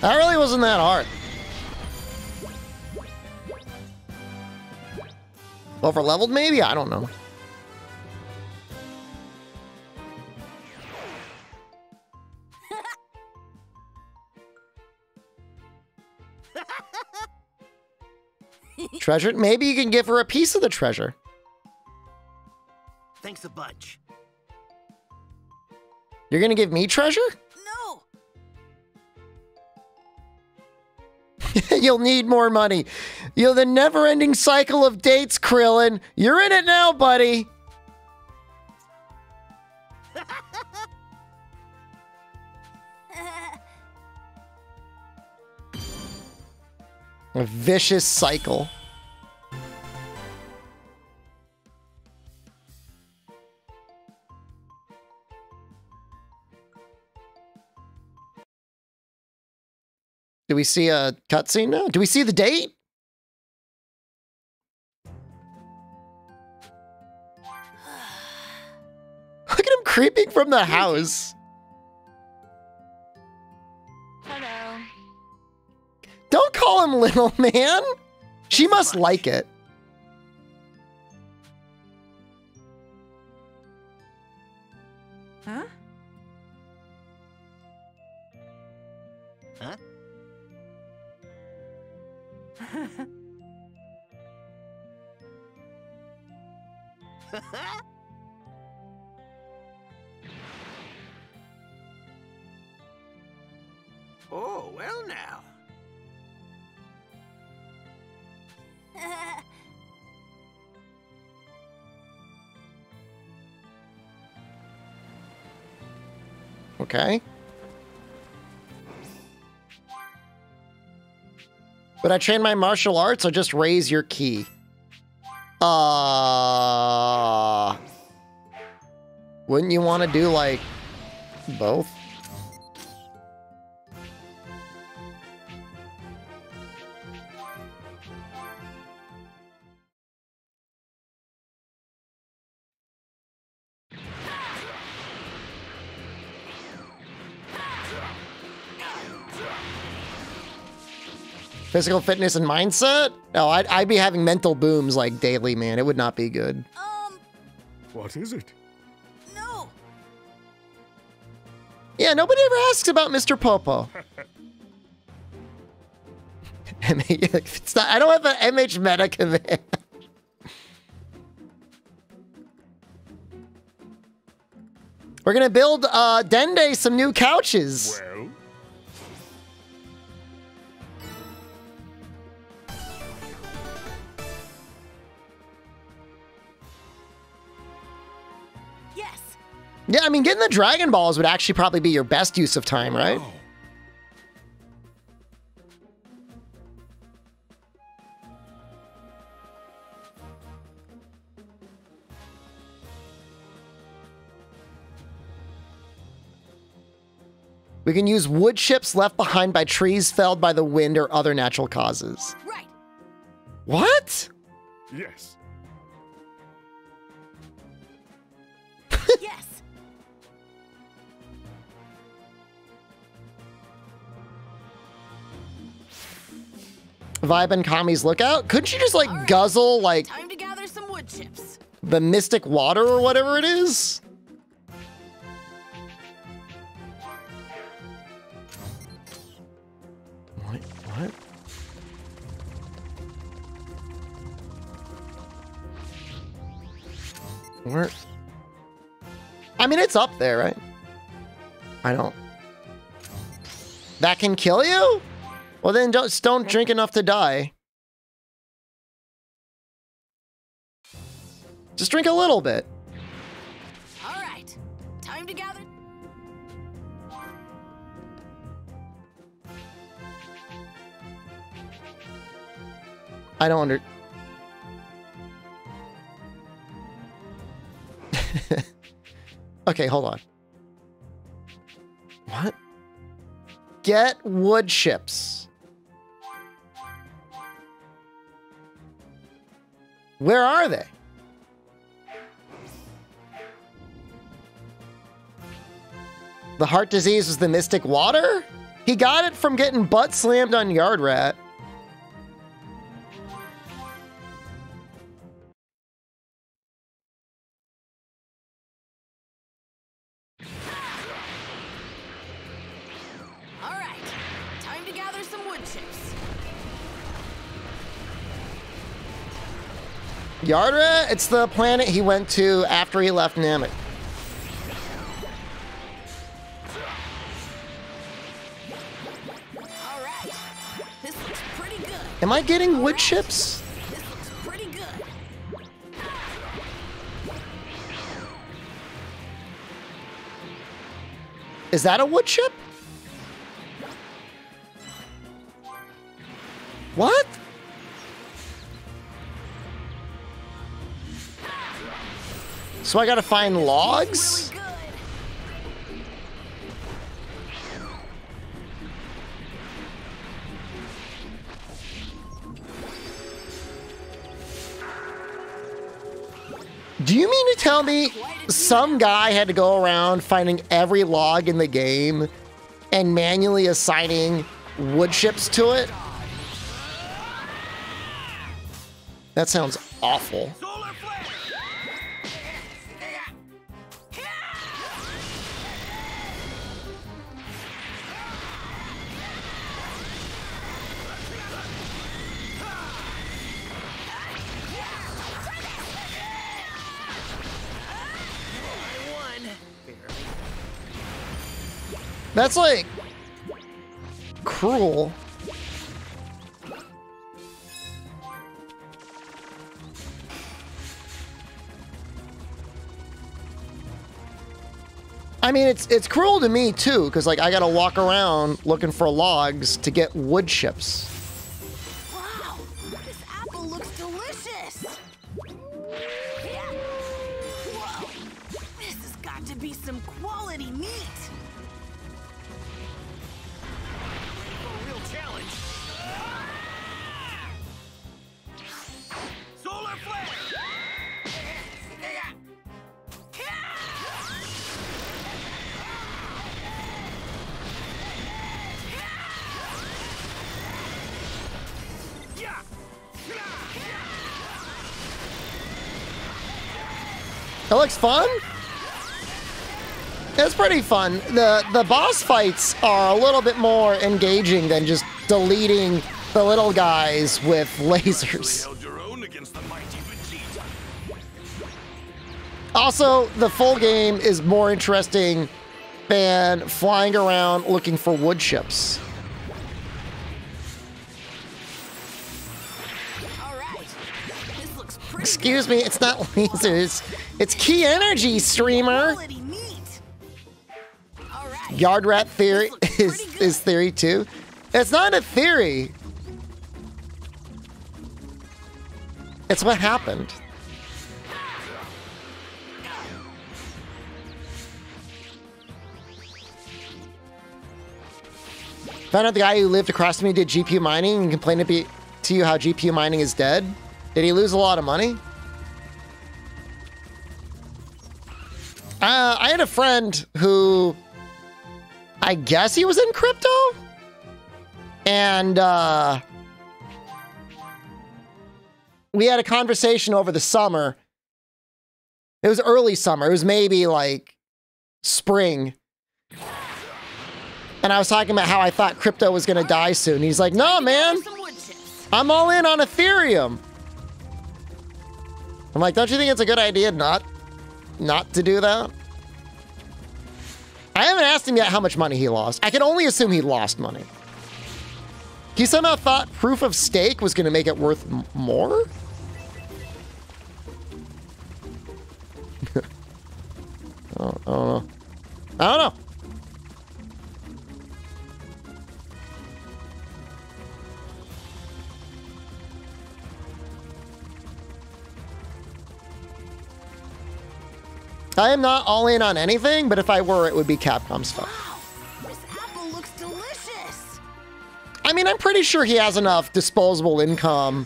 That really wasn't that hard. Over leveled, maybe? I don't know. Treasure? Maybe you can give her a piece of the treasure. Thanks a bunch. You're gonna give me treasure? No! You'll need more money. You're the never-ending cycle of dates, Krillin. You're in it now, buddy. A vicious cycle. Do we see a cutscene now? Do we see the date? Look at him creeping from the house. Hello. Don't call him little man. She must like it. Huh? Huh? Oh, well now. Okay. Would I train my martial arts or just raise your ki? Wouldn't you want to do, like, both? Physical fitness and mindset? Oh, I'd be having mental booms like daily, man. It would not be good. What is it? No. Yeah, nobody ever asks about Mr. Popo. It's not, I don't have an MH meta command. We're gonna build Dende some new couches. Well, Yes. Yeah, I mean, getting the Dragon Balls would actually probably be your best use of time, right? oh, We can use wood chips left behind by trees felled by the wind or other natural causes. Right. What? yes. Yes. Vibe and Kami's lookout? Couldn't you just like All right. guzzle like Time to gather some wood chips. the mystic water or whatever it is? What? Where? I mean, it's up there, right? I don't. That can kill you? Well, then don't drink enough to die. Just drink a little bit. All right. Time to gather. I don't under... Okay, hold on. What? Get wood chips. Where are they? The heart disease was the mystic water? He got it from getting butt slammed on Yard Rat. All right. Time to gather some wood chips. Yard Rat? It's the planet he went to after he left Namek. All right. This looks pretty good. Am I getting wood chips? This looks pretty good. Is that a wood chip? What? So I gotta find logs? Really good. Do you mean to tell me some guy had to go around finding every log in the game and manually assigning wood chips to it? That sounds awful. Solar flare! That's like cruel. I mean, it's cruel to me too, because like I gotta walk around looking for logs to get wood chips. Wow, this apple looks delicious. Yeah. Whoa, this has got to be some quality meat. Real challenge. Solar flare. That looks fun. It's pretty fun. The boss fights are a little bit more engaging than just deleting the little guys with lasers. Held your own against the mighty Vegeta. Also, the full game is more interesting than flying around looking for wood chips. All right, this looks pretty Excuse me, it's not lasers. It's key energy, streamer. quality meat. All right. Yard rat theory This looks pretty good. is theory too. It's not a theory. It's what happened. Found out the guy who lived across from me did GPU mining and complained to you how GPU mining is dead. Did he lose a lot of money? I had a friend who, I guess he was in crypto, and we had a conversation over the summer. It was early summer. It was maybe like spring. And I was talking about how I thought crypto was going to die soon. He's like, no, man, Some wood chips. I'm all in on Ethereum. I'm like, don't you think it's a good idea not to do that? I haven't asked him yet how much money he lost. I can only assume he lost money. He somehow thought proof of stake was going to make it worth more? I don't know. I don't know. I am not all in on anything, but if I were, it would be Capcom stuff. Wow, this apple looks delicious. I mean, I'm pretty sure he has enough disposable income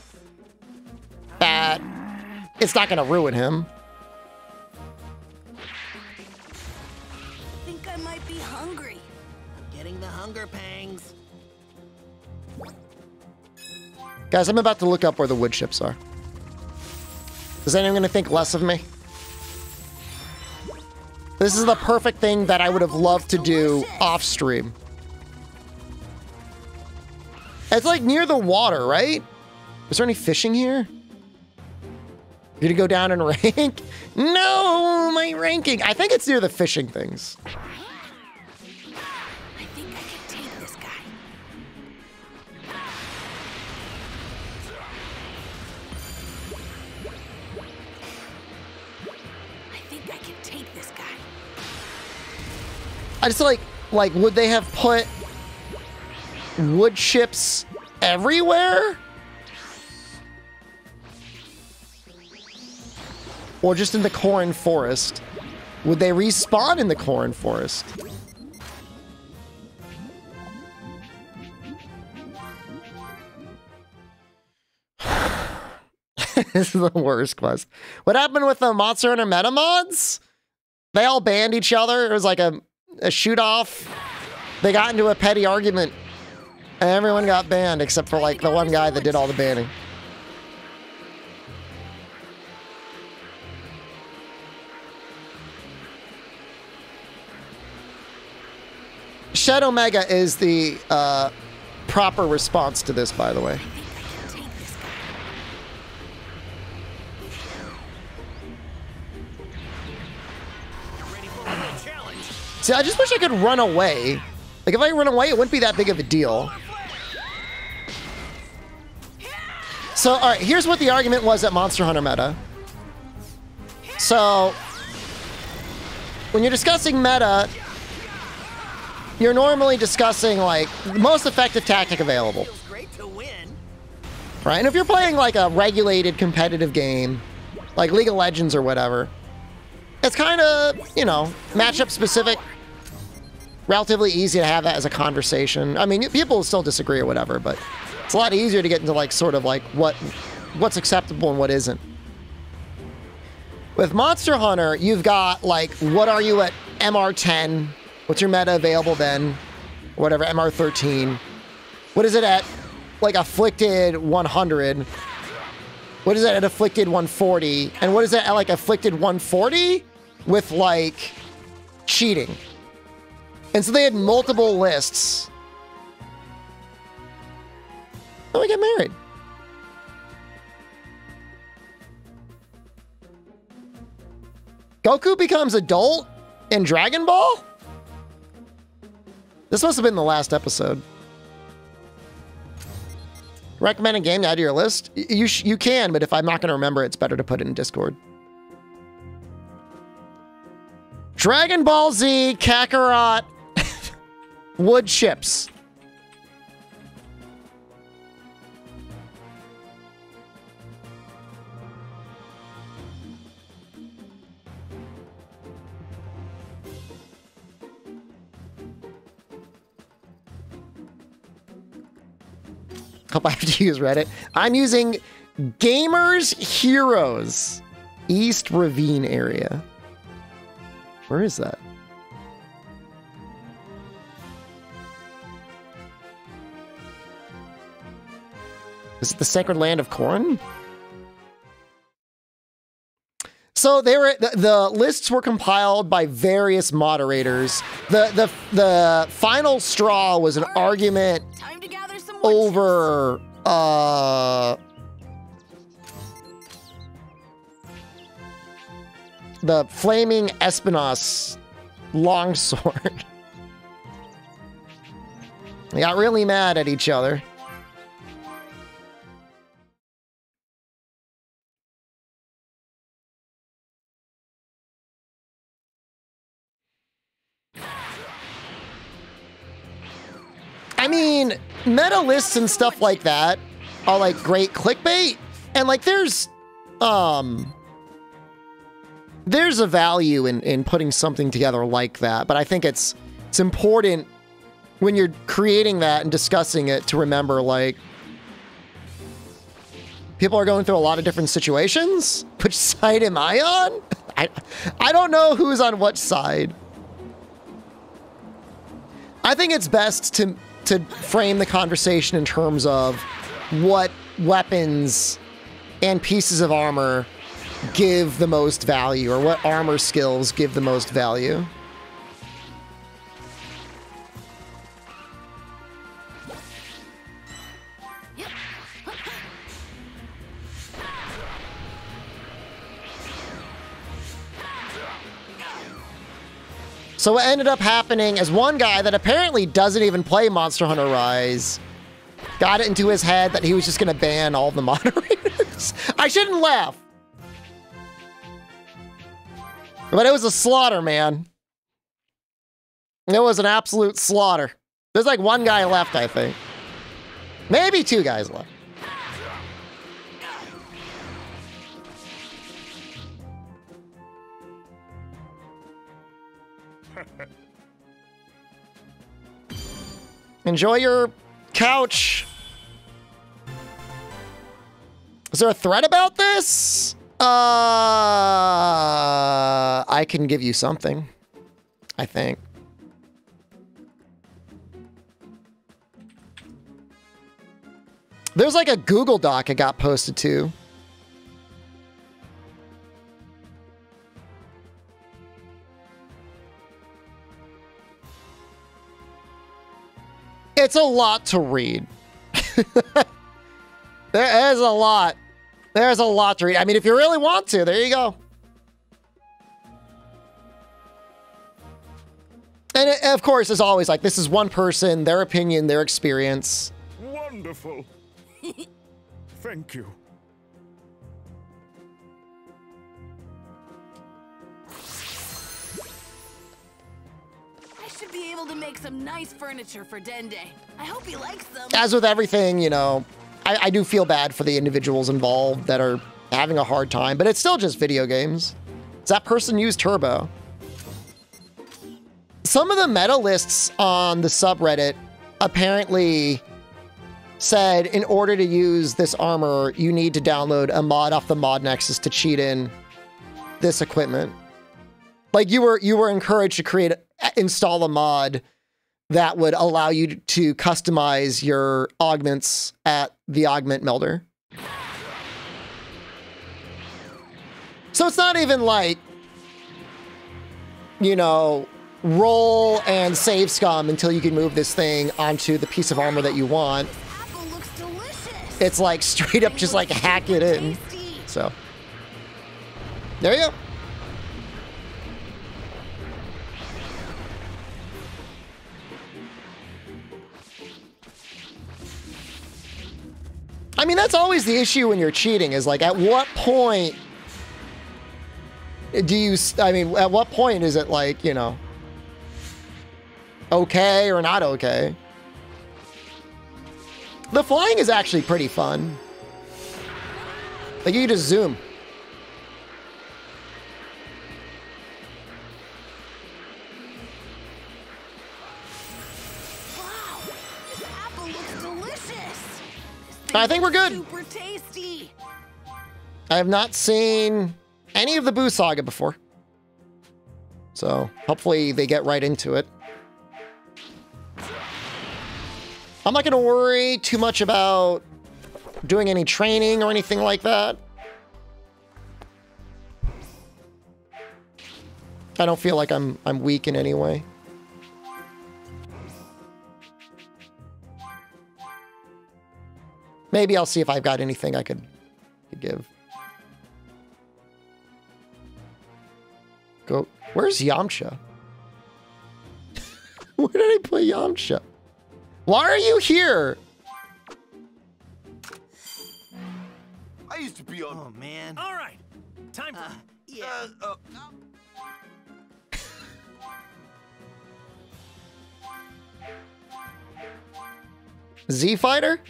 that it's not going to ruin him. I think I might be hungry. I'm getting the hunger pangs. Guys, I'm about to look up where the wood chips are. Is anyone going to think less of me? This is the perfect thing that I would have loved to do off stream. It's like near the water, right? Is there any fishing here? You're gonna go down and rank? No, my ranking. I think it's near the fishing things. I think I can take this guy. I think I can take this guy. I just like, would they have put wood chips everywhere? Or just in the Corn Forest? Would they respawn in the Corn Forest? This is the worst quest. What happened with the Monster Hunter meta mods? They all banned each other. It was like a shoot-off. They got into a petty argument. And everyone got banned except for like the one guy that did all the banning. Shed Omega is the proper response to this, by the way. See, I just wish I could run away Like, if I run away, it wouldn't be that big of a deal. So, all right, here's what the argument was at Monster Hunter meta. So, when you're discussing meta, you're normally discussing, like, the most effective tactic available. Right? And if you're playing, like, a regulated competitive game, like League of Legends or whatever, it's kind of, you know, matchup specific. Relatively easy to have that as a conversation. I mean, people will still disagree or whatever, but it's a lot easier to get into, like, sort of, like, what's acceptable and what isn't. With Monster Hunter, you've got, like, what are you at MR10? What's your meta available then? Or whatever, MR13. What is it at, like, Afflicted 100? What is it at Afflicted 140? And what is it at, like, Afflicted 140? With, like, cheating. And so they had multiple lists. Oh, we get married. Goku becomes adult in Dragon Ball? This must have been the last episode. Recommend a game to add to your list? You can, but if I'm not going to remember, it's better to put it in Discord. Dragon Ball Z, Kakarot, wood chips. Hope I have to use Reddit. I'm using Gamers Heroes, East Ravine area. Where is that? Is it the Sacred Land of Corn? So they were the lists were compiled by various moderators. The final straw was an argument over the flaming Espinos longsword. They got really mad at each other. I mean, meta lists and stuff like that are like great clickbait, and like there's a value in putting something together like that, but I think it's important when you're creating that and discussing it to remember, like, people are going through a lot of different situations. Which side am I on? I don't know who's on what side. I think it's best to frame the conversation in terms of what weapons and pieces of armor give the most value, or what armor skills give the most value. So what ended up happening is one guy that apparently doesn't even play Monster Hunter Rise got it into his head that he was just going to ban all the moderators. I shouldn't laugh. But it was a slaughter, man. It was an absolute slaughter. There's like one guy left, I think. Maybe two guys left. Enjoy your couch. Is there a thread about this? I can give you something, I think. There's like a Google Doc it got posted to. It's a lot to read. There's a lot. There's a lot to read. I mean, if you really want to, there you go. And of course, as always, like, this is one person, their opinion, their experience. Wonderful. Thank you. I should be able to make some nice furniture for Dende. I hope he likes them. As with everything, you know, I do feel bad for the individuals involved that are having a hard time, but it's still just video games. Does that person use Turbo? Some of the meta lists on the subreddit apparently said in order to use this armor, you need to download a mod off the mod nexus to cheat in this equipment. Like you were encouraged to install a mod that would allow you to customize your augments at the augment melder. So it's not even like, you know, roll and save scum until you can move this thing onto the piece of armor that you want. Apple looks delicious. It's like straight up just like hack it in. So there you go. I mean, that's always the issue when you're cheating, is like, at what point do you, I mean, at what point is it like, you know, okay or not okay? The flying is actually pretty fun. Like, you can just zoom. Wow, this apple looks delicious. I think we're good. Super tasty. I have not seen any of the Boo Saga before. So hopefully they get right into it. I'm not going to worry too much about doing any training or anything like that. I don't feel like I'm weak in any way. Maybe I'll see if I've got anything I could give. Go. Where's Yamcha? Where did I put Yamcha? Why are you here? I used to be on. Oh, man. All right. Time for... Yeah. Z Fighter?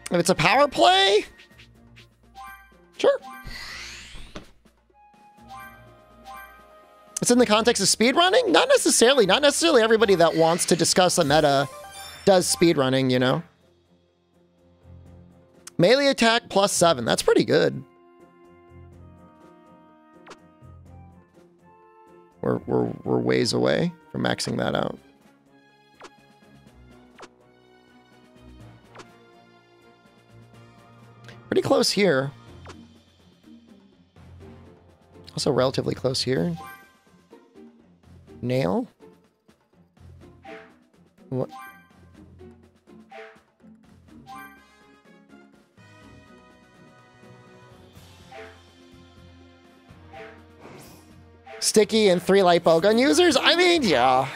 If it's a power play, sure. It's in the context of speedrunning? Not necessarily. Not necessarily everybody that wants to discuss a meta does speedrunning, you know? Melee attack +7. That's pretty good. We're ways away from maxing that out. Pretty close here. Also relatively close here. Nail? What? Sticky and 3 light bow gun users? I mean, yeah.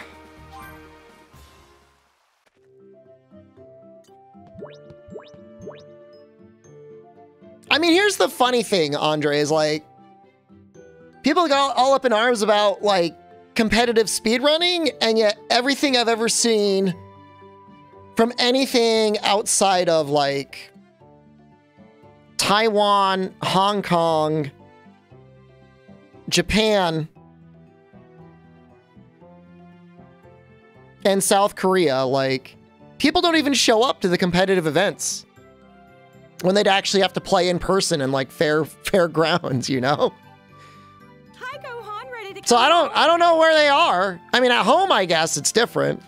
I mean, here's the funny thing, Andre, is like, people got all up in arms about like competitive speedrunning, and yet everything I've ever seen from anything outside of like Taiwan, Hong Kong, Japan, and South Korea, like, people don't even show up to the competitive events when they'd actually have to play in person in like fair grounds, you know? Hi, Gohan, ready to So I don't know where they are. I mean, at home, I guess it's different.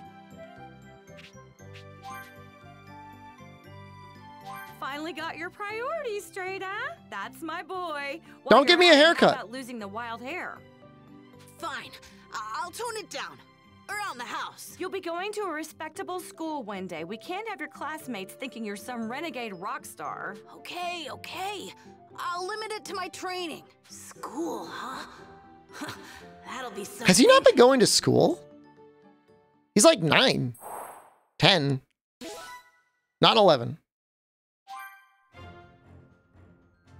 Finally got your priorities straight, huh? That's my boy. Don't give me a haircut. How about losing the wild hair? Fine. I'll tone it down. around the house. You'll be going to a respectable school one day. We can't have your classmates thinking you're some renegade rock star. Okay, okay. I'll limit it to my training. School, huh? That'll be something. Has he not been going to school? He's like 9, 10, not 11.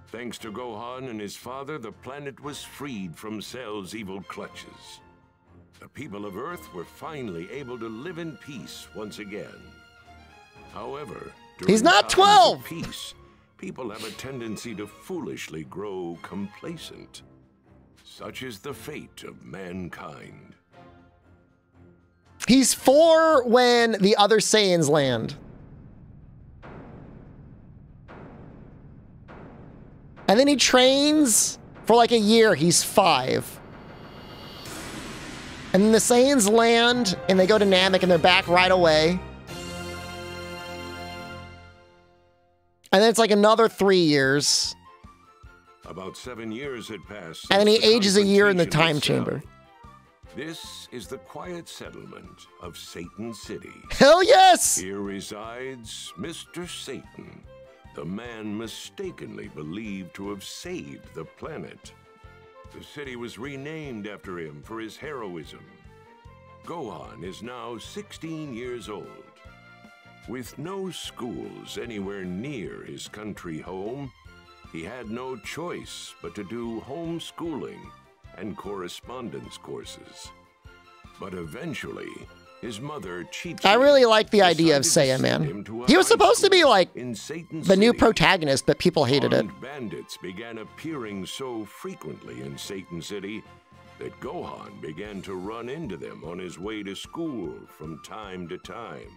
Thanks to Gohan and his father, the planet was freed from Cell's evil clutches. The people of Earth were finally able to live in peace once again. However, he's not times of 12. peace, people have a tendency to foolishly grow complacent. Such is the fate of mankind. He's 4 when the other Saiyans land. And then he trains for like a year. He's 5. And then the Saiyans land and they go to Namek and they're back right away. And then it's like another 3 years. About 7 years had passed. And then he since the ages a year in the confrontation time with Cell. chamber. This is the quiet settlement of Satan City. Hell yes! Here resides Mr. Satan, the man mistakenly believed to have saved the planet. The city was renamed after him for his heroism. Gohan is now 16 years old. With no schools anywhere near his country home, he had no choice but to do homeschooling and correspondence courses. But eventually, his mother Chi-Chi I really like the idea of decided Saiyan to send Man. him to a He was high supposed to be school like in Satan the new City. protagonist, but people hated it. Armed bandits began appearing so frequently in Satan City that Gohan began to run into them on his way to school from time to time.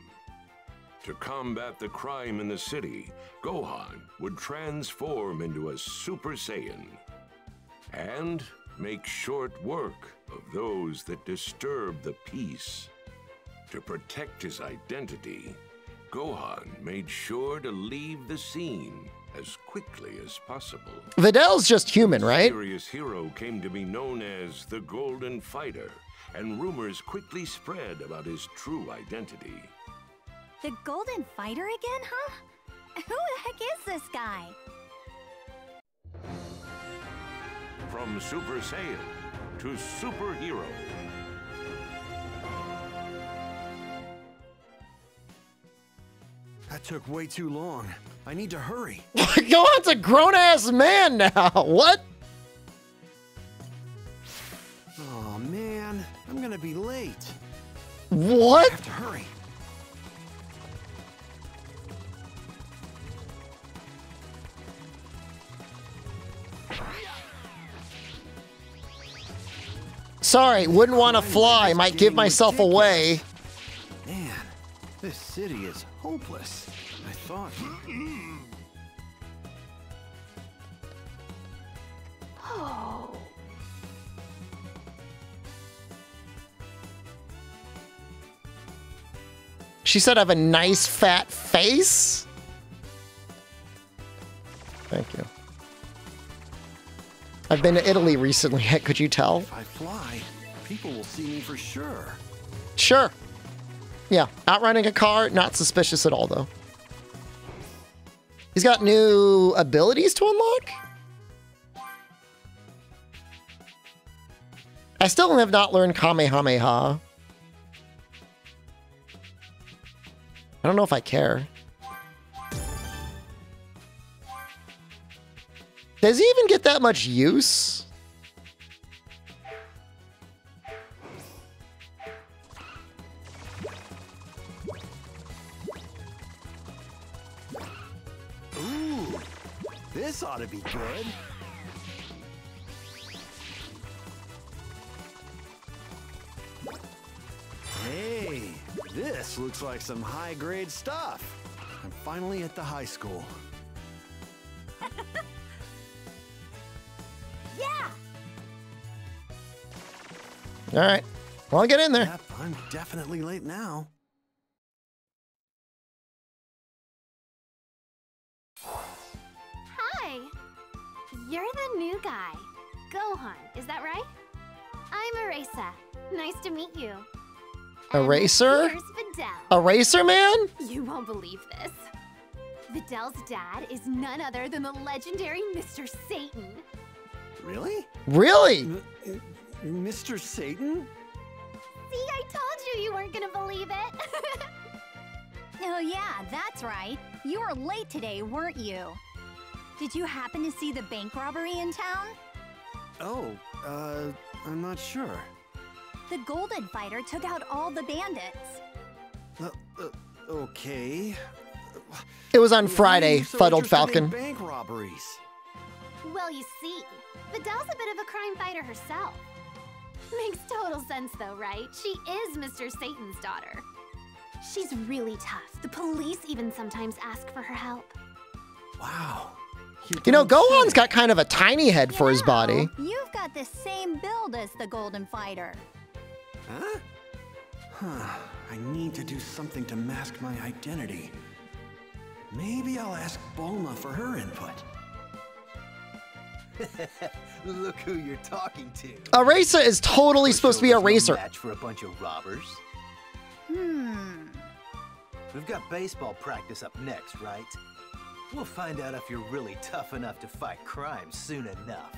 To combat the crime in the city, Gohan would transform into a Super Saiyan and make short work of those that disturb the peace. To protect his identity, Gohan made sure to leave the scene as quickly as possible. Vidal's just human, right? The mysterious hero came to be known as the Golden Fighter, and rumors quickly spread about his true identity. The Golden Fighter again, huh? Who the heck is this guy? From Super Saiyan to superhero. That took way too long. I need to hurry. Gohan's a grown-ass man now. What? Oh man, I'm gonna be late. What? I have to hurry. Sorry, wouldn't want to fly. Might give myself away. Man, this city is hopeless. I thought. Oh. She said I have a nice fat face. Thank you. I've been to Italy recently. Could you tell? If I fly, people will see me for sure. Sure. Yeah, outrunning a car, not suspicious at all, though. He's got new abilities to unlock? I still have not learned Kamehameha. I don't know if I care. Does he even get that much use? Ooh, this ought to be good. Hey, this looks like some high-grade stuff. I'm finally at the high school. Yeah. All right. Well, I'll get in there. Yep, I'm definitely late now. Hi. You're the new guy. Gohan, is that right? I'm Arisa. Nice to meet you. Eraser? Here's Videl. Eraser Man? You won't believe this. Videl's dad is none other than the legendary Mr. Satan. Really? Really? Mr. Satan? See, I told you weren't gonna believe it. Oh yeah, that's right. You were late today, weren't you? Did you happen to see the bank robbery in town? Oh, I'm not sure. The Golden Fighter took out all the bandits. Okay. It was on Friday, So Fuddled interested in Falcon. bank robberies. Well, you see, Videl's a bit of a crime fighter herself. Makes total sense though, right? She is Mr. Satan's daughter. She's really tough. The police even sometimes ask for her help. Wow. You know, Gohan's got kind of a tiny head for his body. You've got the same build as the Golden Fighter. Huh? Huh. I need to do something to mask my identity. Maybe I'll ask Bulma for her input. Look who you're talking to. Eraser is totally supposed to be a racer. Match for a bunch of robbers. We've got baseball practice up next, right? We'll find out if you're really tough enough to fight crime soon enough.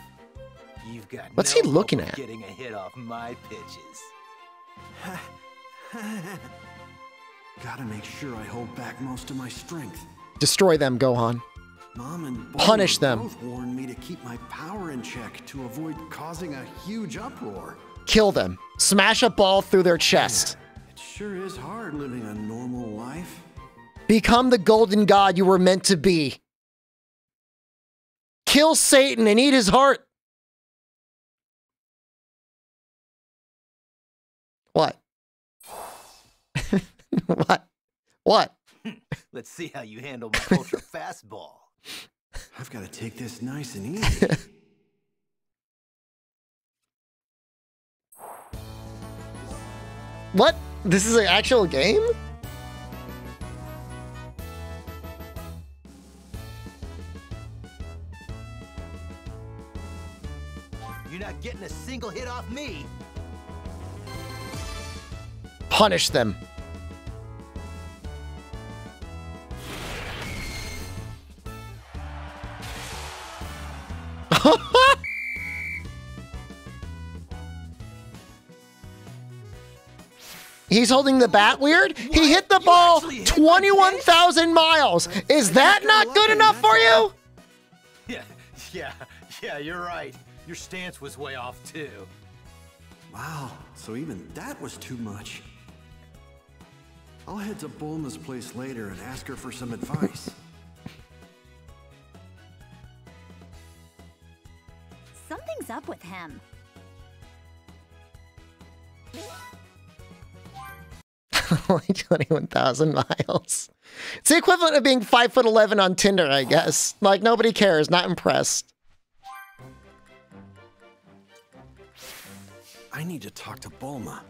You've got What's no he looking hope of at? Getting a hit off my pitches. Gotta make sure I hold back most of my strength. Destroy them, Gohan. Mom and Bulma Punish them. both warned me to keep my power in check to avoid causing a huge uproar. Kill them. Smash a ball through their chest. It sure is hard living a normal life. Become the golden god you were meant to be. Kill Satan and eat his heart. What? What? What? Let's see how you handle my ultra fastball. I've got to take this nice and easy. What? This is an actual game? You're not getting a single hit off me. Punish them. He's holding the bat weird? He hit the ball 21,000 miles. Is that not good enough for you? Yeah, you're right. Your stance was way off too. Wow, so even that was too much. I'll head to Bulma's place later and ask her for some advice. Something's up with him. Only 21,000 miles. It's the equivalent of being 5'11" on Tinder, I guess. Like, nobody cares, not impressed. I need to talk to Bulma.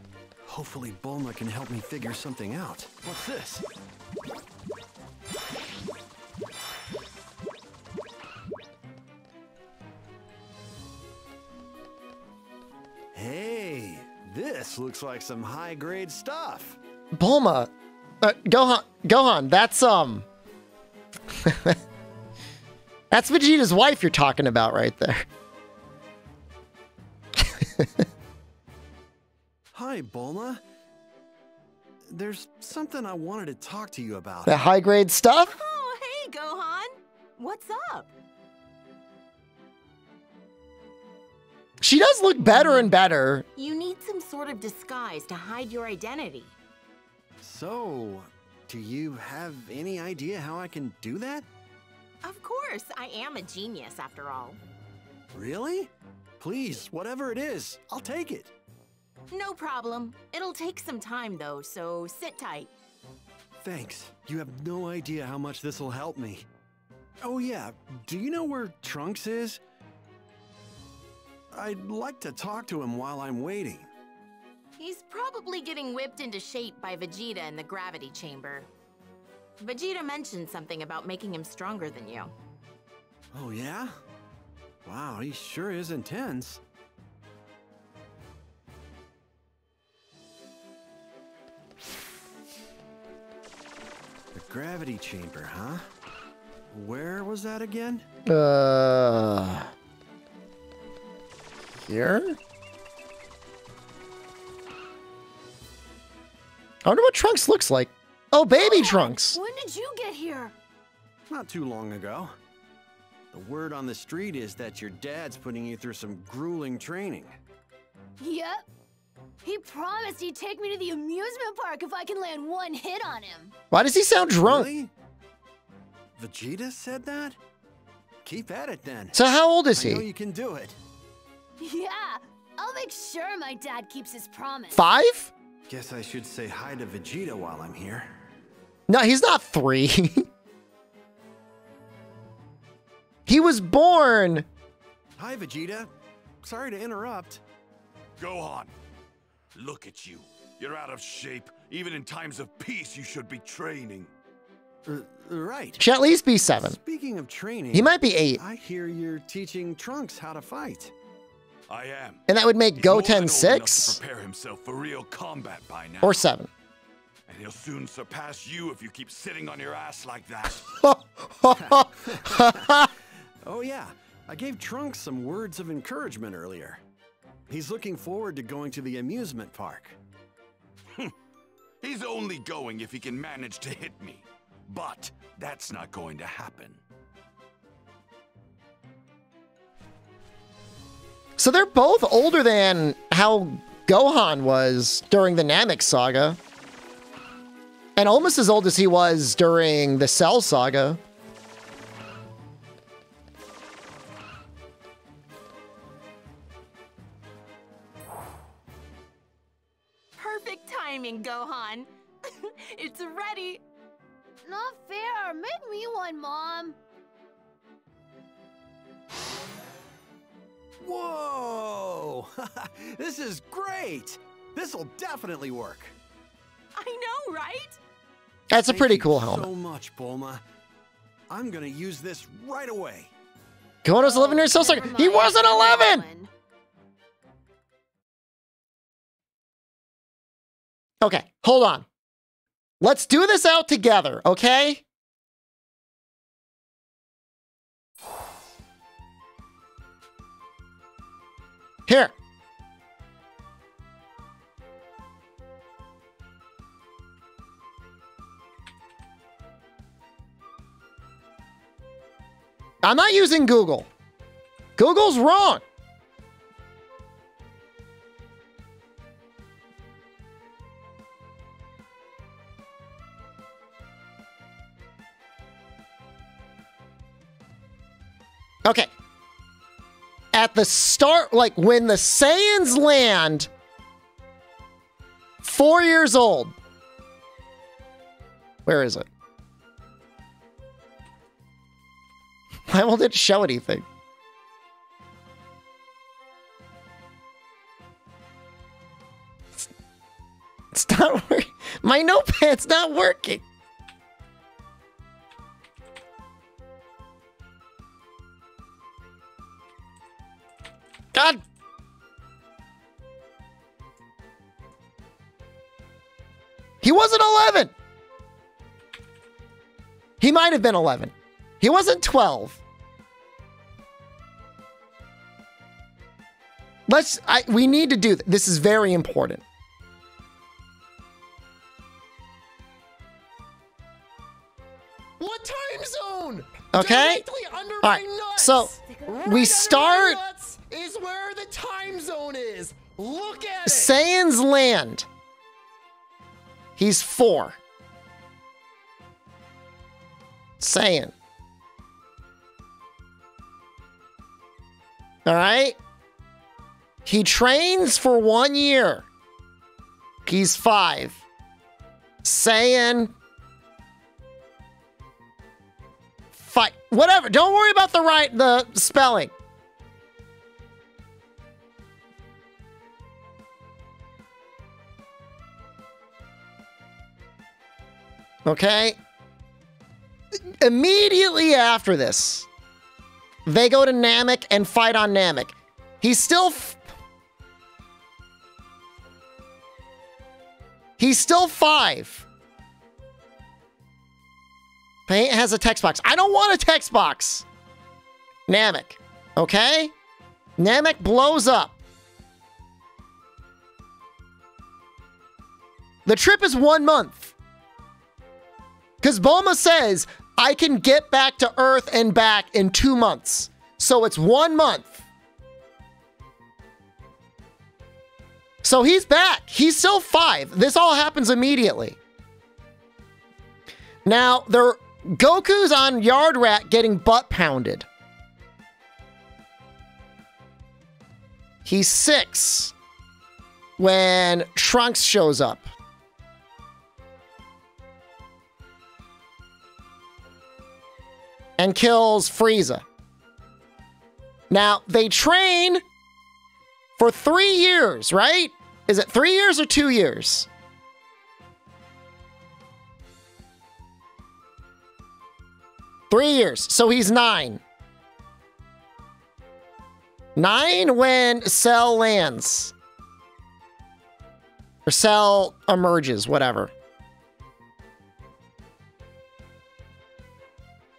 Hopefully Bulma can help me figure something out. What's this? Hey, this looks like some high-grade stuff. Bulma. Gohan, that's, that's Vegeta's wife you're talking about right there. Hi, Bulma. There's something I wanted to talk to you about. The high-grade stuff? Oh, hey, Gohan. What's up? She does look better and better. You need some sort of disguise to hide your identity. So, do you have any idea how I can do that? Of course, I am a genius after all. Really? Please, whatever it is, I'll take it. No problem. It'll take some time though, so sit tight. Thanks. You have no idea how much this will help me. Oh yeah, do you know where Trunks is? I'd like to talk to him while I'm waiting. He's probably getting whipped into shape by Vegeta in the gravity chamber. Vegeta mentioned something about making him stronger than you. Oh yeah? Wow, he sure is intense. gravity chamber, huh? Where was that again? Here? I wonder what Trunks looks like. Oh, baby Trunks! When did you get here? Not too long ago. The word on the street is that your dad's putting you through some grueling training. Yep. He promised he'd take me to the amusement park if I can land one hit on him. Why does he sound drunk? Really? Vegeta said that? Keep at it then. So how old is he? I know you can do it. Yeah, I'll make sure my dad keeps his promise. 5? Guess I should say hi to Vegeta while I'm here. No, he's not 3. He was born. Hi, Vegeta. Sorry to interrupt. Gohan, look at you. You're out of shape. Even in times of peace, you should be training. Right. Should at least be 7. Speaking of training, He might be 8. I hear you're teaching Trunks how to fight. I am. And that would make He's more than Goten old enough 6 to prepare himself for real combat by now. or 7. And he'll soon surpass you if you keep sitting on your ass like that. Oh yeah, I gave Trunks some words of encouragement earlier. He's looking forward to going to the amusement park. He's only going if he can manage to hit me. But that's not going to happen. So they're both older than how Gohan was during the Namek saga. And almost as old as he was during the Cell saga. Perfect timing, Gohan. It's ready. Not fair. Make me one, Mom. Whoa! This is great! This'll definitely work. I know, right? That's a pretty Thank cool you helmet. so much, Bulma. I'm gonna use this right away. Gohan was 11 years old. He wasn't 11! Okay, hold on. Let's do this out together, okay? Here. I'm not using Google. Google's wrong. Okay. At the start, like when the Saiyans land, 4 years old. Where is it? Why won't it show anything? It's not working. My notepad's not working. God. He wasn't 11. He might have been 11. He wasn't 12. We need to do this. This is very important. What time zone? Okay? Under All my right. nuts. So Right we under start. my nuts is where the time zone is. Look at it. Saiyans land. He's 4. Saiyan. All right. He trains for 1 year. He's 5. Saiyan. Fight. Whatever. Don't worry about the spelling. Okay. Immediately after this, they go to Namek and fight on Namek. He's still 5. Paint has a text box. I don't want a text box. Namek. Okay? Namek blows up. The trip is 1 month. Because Bulma says, I can get back to Earth and back in 2 months. So it's 1 month. So he's back. He's still 5. This all happens immediately. Now, Goku's on Yard Rat getting butt pounded. He's 6 when Trunks shows up. And kills Frieza. Now, they train for 3 years, right? Is it 3 years or 2 years? Three years. So he's 9. 9 when Cell lands. Or Cell emerges, whatever.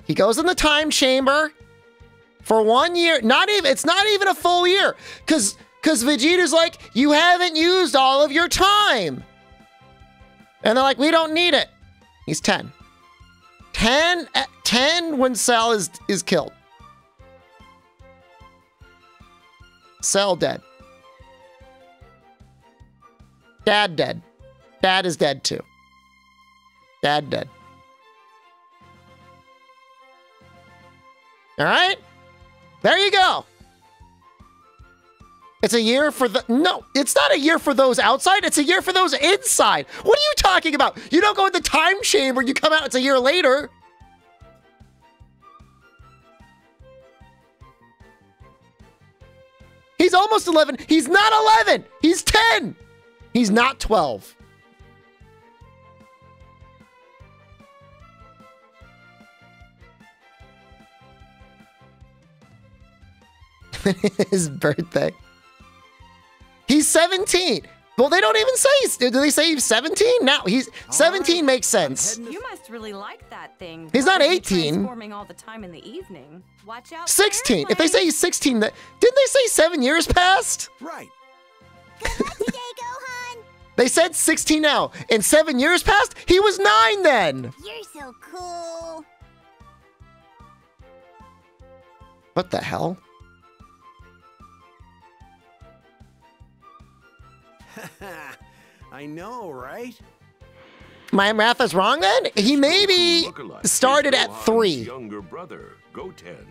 He goes in the time chamber for 1 year. It's not even a full year. Because Vegeta's like, you haven't used all of your time. And they're like, we don't need it. He's 10. 10 when Cell is killed. Cell dead. Dad dead. Dad is dead too. Dad dead. All right? There you go. It's a year for the... No, it's not a year for those outside. It's a year for those inside. What are you talking about? You don't go in the time chamber. You come out, it's a year later. He's almost 11. He's not 11. He's 10. He's not 12. His birthday. He's 17. Well, they don't even say, do they say he's 17? No, he's 17 makes sense. You must really like that thing. He's not 18. Transforming all the time in the evening. Watch out. 16. If they say he's 16, didn't they say 7 years passed? Right. Good luck today, Gohan. They said 16 now. And 7 years passed? He was 9 then. You're so cool. What the hell? I know, right? My math is wrong then? He maybe started at 3. Younger brother, Goten.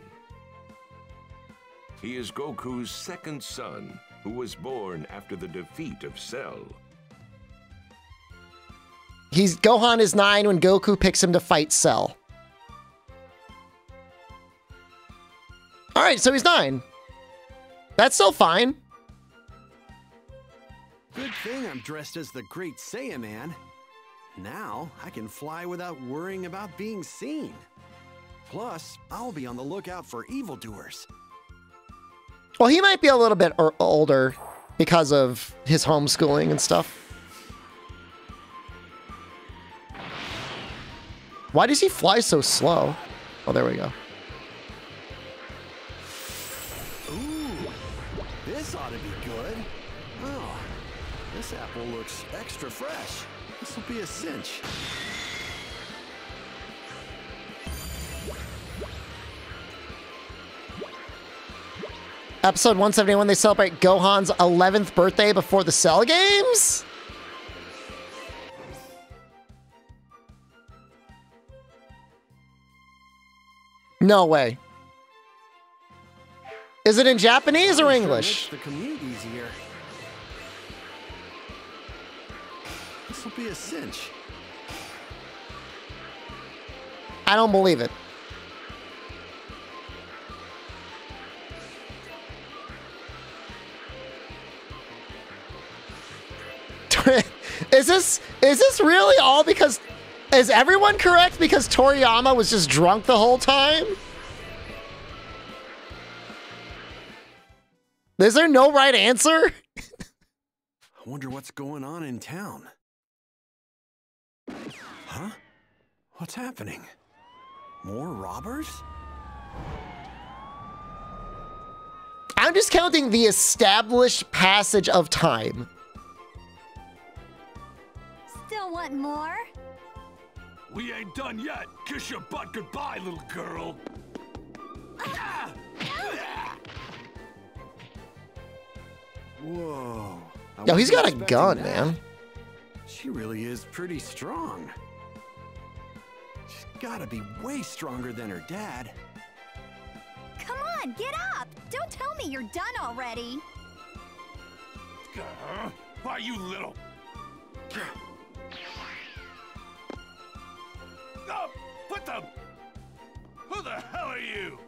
He is Goku's second son, who was born after the defeat of Cell. Gohan is 9 when Goku picks him to fight Cell. All right, so he's 9. That's still fine. Good thing I'm dressed as the Great Saiyaman. Now I can fly without worrying about being seen. Plus, I'll be on the lookout for evildoers. Well, he might be a little bit older because of his homeschooling and stuff. Why does he fly so slow? Oh, there we go. Ooh, this ought to be good. Oh, this apple looks extra fresh. This will be a cinch. Episode 171, they celebrate Gohan's 11th birthday before the Cell games? No way. Is it in Japanese or English? The commute easier. This will be a cinch. I don't believe it. Is this really all because... Is everyone correct because Toriyama was just drunk the whole time? Is there no right answer? I wonder what's going on in town. Huh? What's happening? More robbers? I'm just counting the established passage of time. Still want more? We ain't done yet. Kiss your butt goodbye, little girl. Whoa. Yo, he's got a wasn't gun, expecting that. man. She really is pretty strong. She's gotta be way stronger than her dad. Come on, get up! Don't tell me you're done already. Why, you little... Oh, what the... Who the hell are you?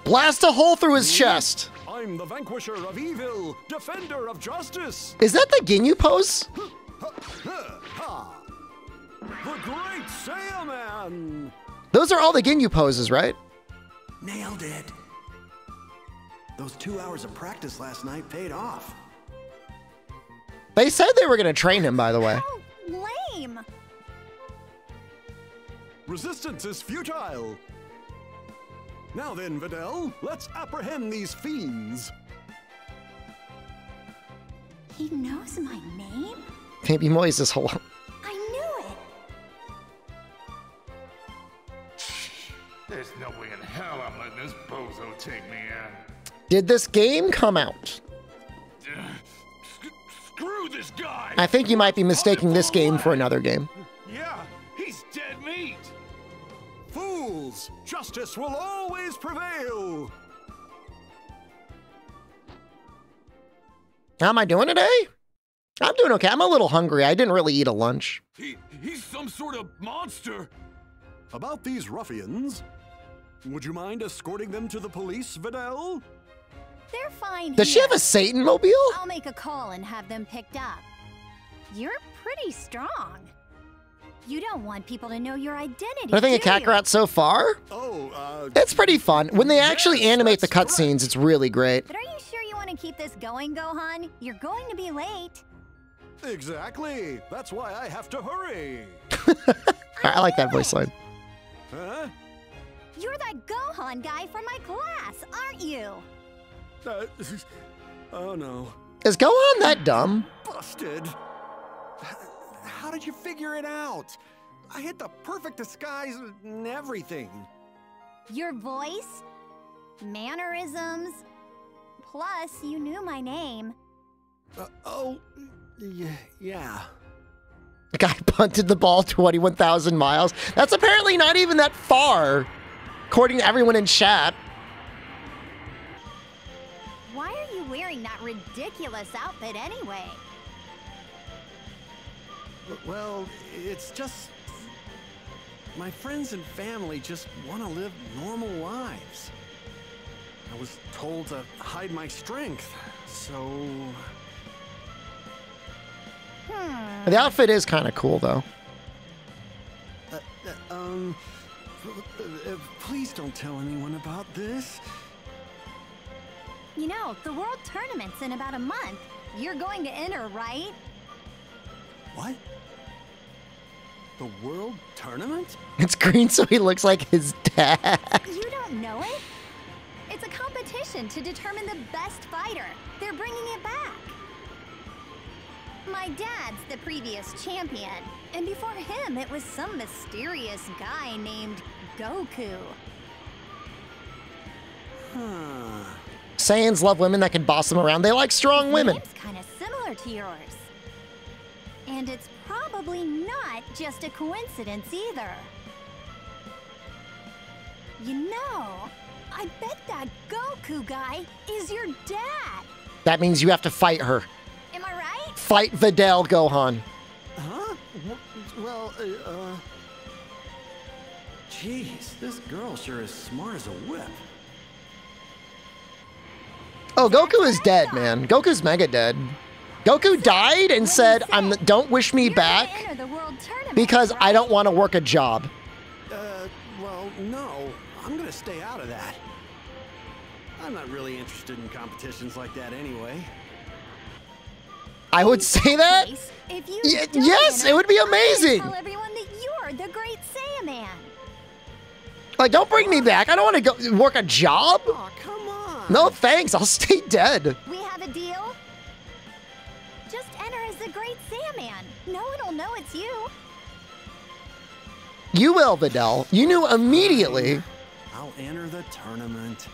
Blast a hole through his chest. I'm the vanquisher of evil, defender of justice. Is that the Ginyu pose? The great Saiyaman. Those are all the Ginyu poses, right? Nailed it. Those 2 hours of practice last night paid off. They said they were going to train him, by the way. Oh, lame. Resistance is futile. Now then, Videl, let's apprehend these fiends. He knows my name? Maybe Moise this whole... I knew it. There's no way in hell I'm letting this bozo take me out. Did this game come out? Screw this guy! I think you might be mistaking this game for another game. Yeah, he's dead meat! Fools! Justice will always prevail! How am I doing today? I'm doing okay. I'm a little hungry. I didn't really eat a lunch. He's some sort of monster! About these ruffians, would you mind escorting them to the police, Videl? They're fine Does she here. have a Satan mobile? I'll make a call and have them picked up. You're pretty strong. You don't want people to know your identity, What I think of do you? Kakarot so far? It's pretty fun. When they actually animate the cutscenes, it's really great. But are you sure you want to keep this going, Gohan? You're going to be late. Exactly. That's why I have to hurry. I like that voice line. Huh? You're that Gohan guy from my class, aren't you? Oh no. Is Gohan that dumb? Busted. How did you figure it out? I hit the perfect disguise and everything. Your voice, mannerisms, plus you knew my name. Yeah. The guy punted the ball 21,000 miles. That's apparently not even that far, according to everyone in chat. Why are you wearing that ridiculous outfit anyway? Well, it's just... my friends and family just want to live normal lives. I was told to hide my strength, so... The outfit is kind of cool, though. Please don't tell anyone about this. You know, the World Tournament's in about a month. You're going to enter, right? What? The World Tournament? It's green so he looks like his dad. You don't know it? It's a competition to determine the best fighter. They're bringing it back. My dad's the previous champion, and before him it was some mysterious guy named Goku. Saiyans love women that can boss them around. They like strong women. Name's kind of similar to yours. And it's probably not just a coincidence either. You know, I bet that Goku guy is your dad. That means you have to fight her. Am I right? Fight Videl, Gohan. Huh? Well, Jeez, this girl sure is smart as a whip. Oh, Goku is dead, man. Goku's mega dead. Goku died and said, don't wish me back because I don't want to work a job. Well, no. I'm gonna stay out of that. I'm not really interested in competitions like that anyway. I would say that. If you Yes, it would be amazing. Tell everyone that you're You're the great Saiyaman. Like, don't bring me back. I don't want to go work a job. Oh, come on. No thanks. I'll stay dead. We have a deal? Just enter as the great Saiyaman. No one will know it's you. You will, Videl. You knew immediately. I'll enter the tournament.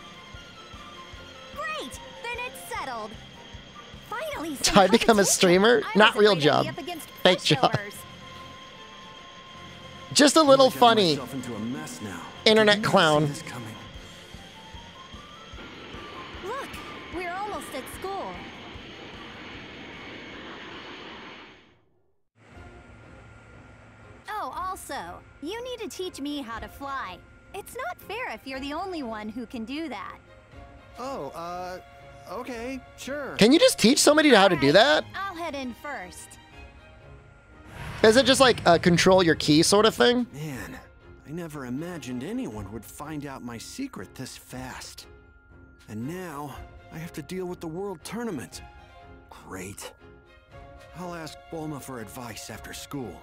Great! Then it's settled. Finally, Did I become a streamer? Not real job. Fake job. Just a little funny. Internet clown. Look, we're almost at school. Oh, also, you need to teach me how to fly. It's not fair if you're the only one who can do that. Oh, okay, sure. Can you just teach somebody how to do that? I'll head in first. Is it just like a control your key sort of thing? Man, I never imagined anyone would find out my secret this fast. And now, I have to deal with the World Tournament. Great. I'll ask Bulma for advice after school.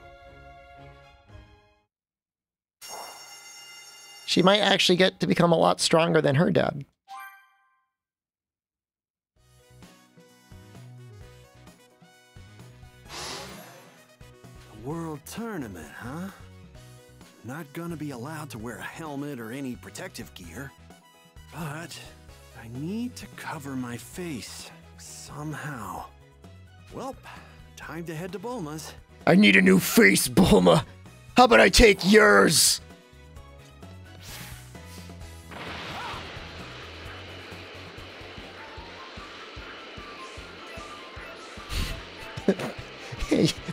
She might actually get to become a lot stronger than her dad. World Tournament, huh? Not gonna be allowed to wear a helmet or any protective gear. But I need to cover my face somehow. Welp, time to head to Bulma's. I need a new face, Bulma. How about I take yours?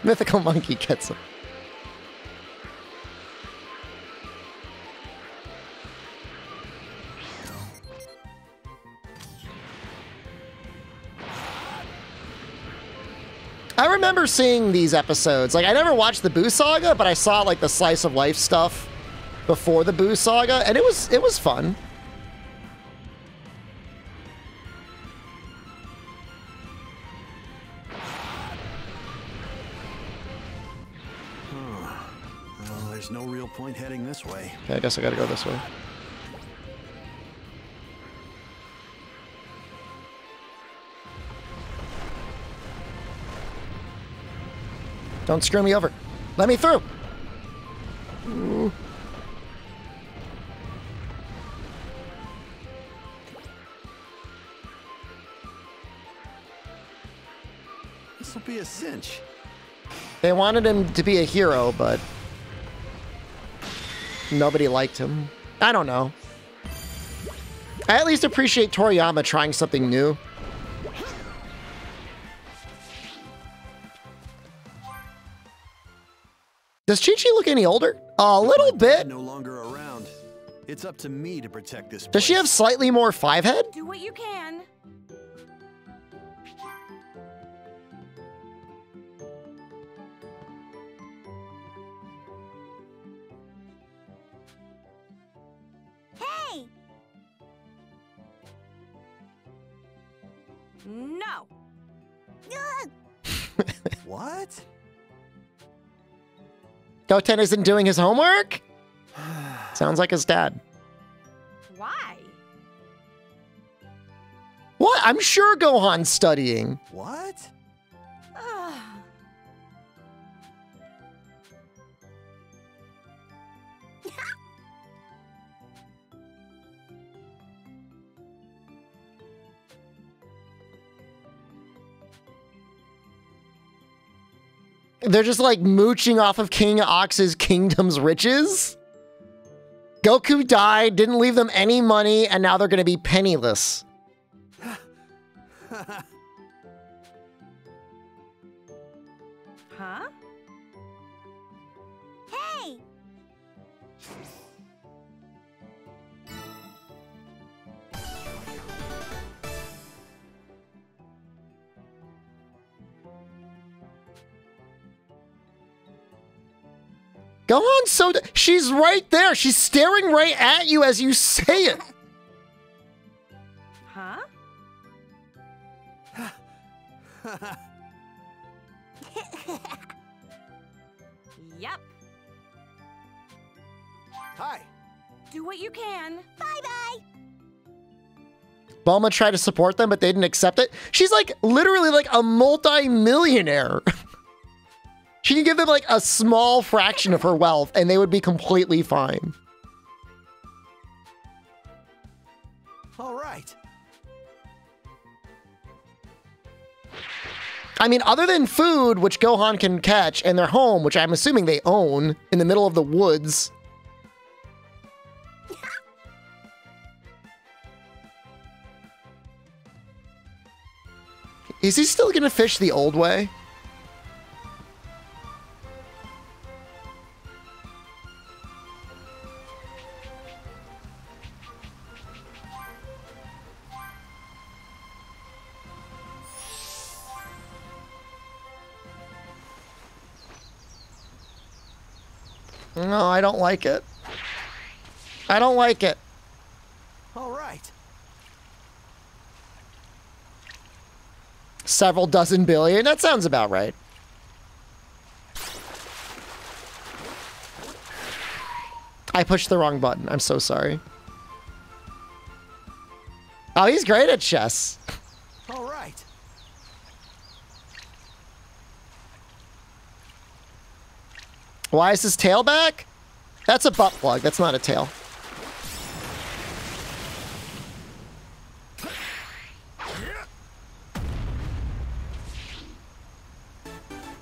Mythical monkey gets him. I remember seeing these episodes. Like, I never watched the Boo Saga, but I saw like the slice of life stuff before the Boo Saga, and it was fun. Well, there's no real point heading this way. Okay, I guess I gotta go this way. Don't screw me over. Let me through. Ooh. This will be a cinch. They wanted him to be a hero, but nobody liked him. I don't know. I at least appreciate Toriyama trying something new. Does Chi-Chi look any older? A little bit. No longer around. It's up to me to protect this place. Does she have slightly more five head? Do what you can. Hey! No. What? Goten isn't doing his homework? Sounds like his dad. Why? What? I'm sure Gohan's studying. What? They're just like mooching off of King Ox's kingdom's riches. Goku died, didn't leave them any money, and now they're going to be penniless. Huh? Hey! Gohan's so... She's right there. She's staring right at you as you say it. Huh? Yep. Hi. Do what you can. Bye-bye. Bulma tried to support them, but they didn't accept it. She's like literally like a multi-millionaire. She can give them like a small fraction of her wealth and they would be completely fine. All right. I mean, other than food, which Gohan can catch, and their home, which I'm assuming they own, in the middle of the woods. Is he still gonna fish the old way? No, I don't like it. I don't like it. All right. Several dozen billion? That sounds about right. I pushed the wrong button. I'm so sorry. Oh, he's great at chess. All right. Why is his tail back? That's a butt plug. That's not a tail.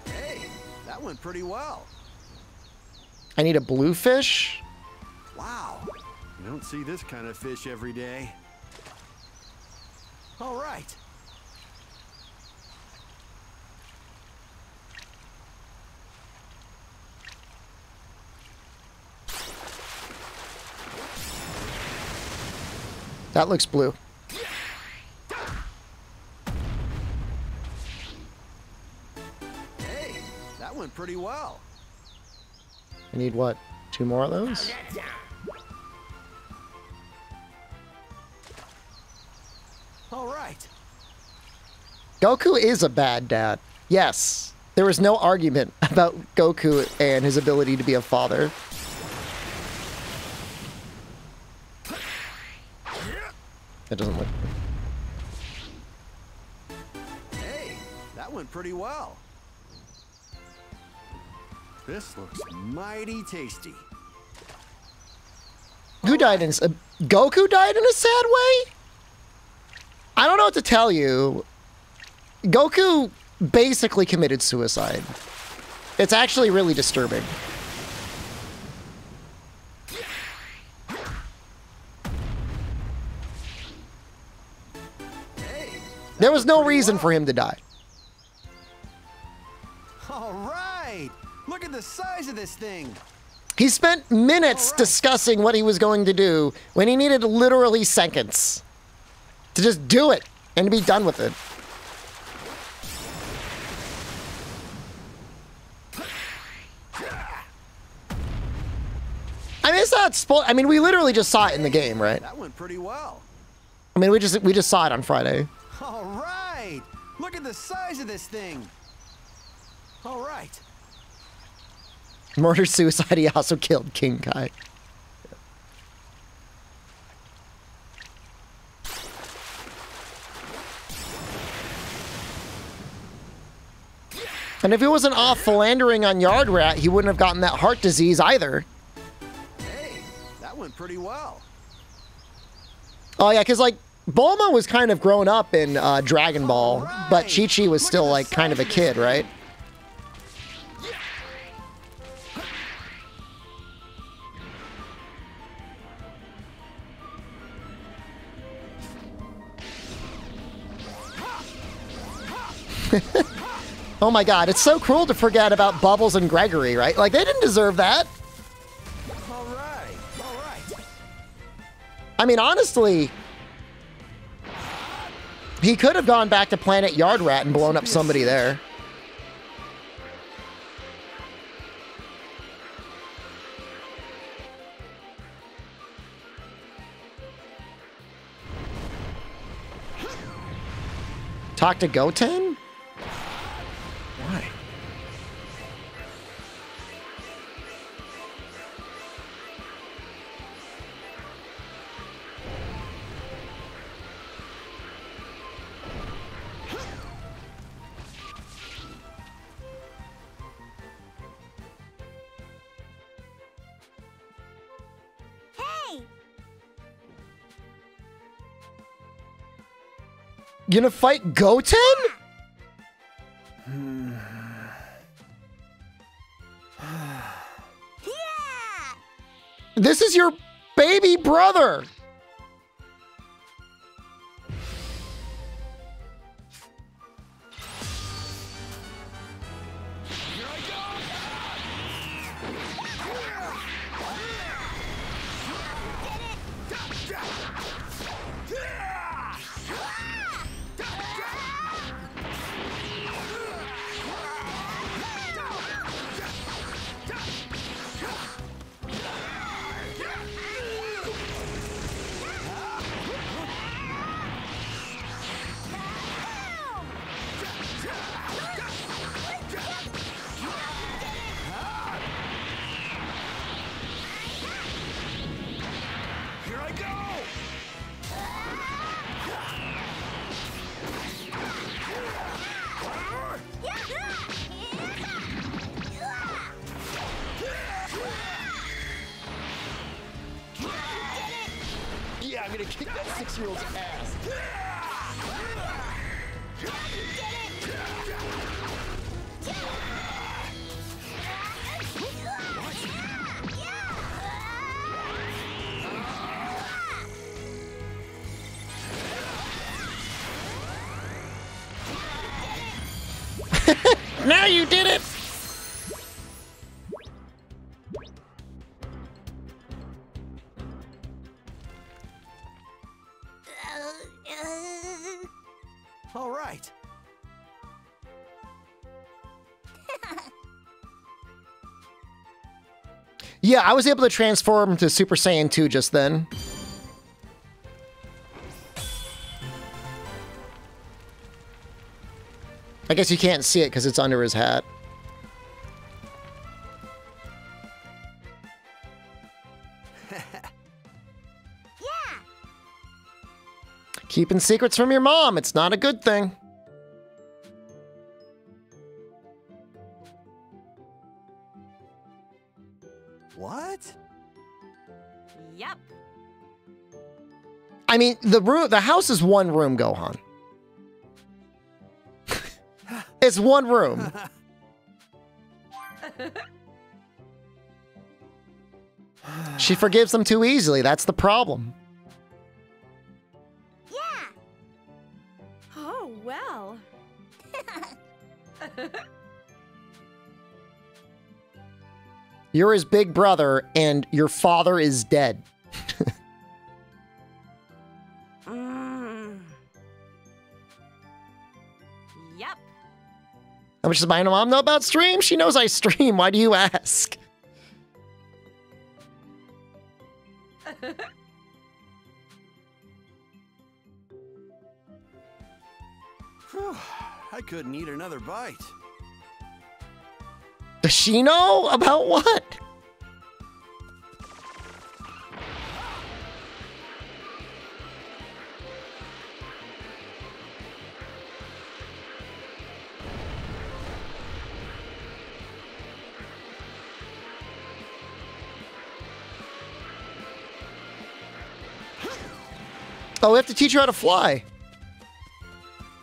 Hey, that went pretty well. I need a blue fish. Wow. You don't see this kind of fish every day. All right. That looks blue. Hey, that went pretty well. I need what? 2 more of those? All right. Goku is a bad dad. Yes. There was no argument about Goku and his ability to be a father. That doesn't look... Hey, that went pretty well. This looks mighty tasty. Who died in... Goku died in a sad way? I don't know what to tell you. Goku basically committed suicide. It's actually really disturbing. There was no reason for him to die. All right. Look at the size of this thing. He spent minutes discussing what he was going to do when he needed literally seconds to just do it and to be done with it. I mean, it's not spoil. I mean, we literally just saw it in the game, right? That went pretty well. I mean, we just saw it on Friday. All right. Look at the size of this thing. All right. Murder suicide. He also killed King Kai. And if he wasn't off philandering on Yard Rat, he wouldn't have gotten that heart disease either. Hey, that went pretty well. Oh yeah, because like Bulma was kind of grown up in Dragon Ball, but Chi-Chi was still like kind of a kid, right? Oh my god, it's so cruel to forget about Bubbles and Gregory, right? Like, they didn't deserve that. All right, all right. I mean, honestly, he could have gone back to Planet Yard Rat and blown up somebody there. Talk to Goten? Why? You gonna fight Goten? This is your baby brother. Yeah, I'm gonna kick that 6-year-old's ass. Now you did it! All right. Yeah, I was able to transform to Super Saiyan 2 just then. I guess you can't see it because it's under his hat. Keeping secrets from your mom, it's not a good thing. What? Yep. I mean, the house is one room, Gohan. It's one room. She forgives them too easily, that's the problem. Oh, well. You're his big brother, and your father is dead. Yep. How much does my mom know about stream? She knows I stream. Why do you ask? I couldn't eat another bite. Does she know? About what? Oh, we have to teach her how to fly.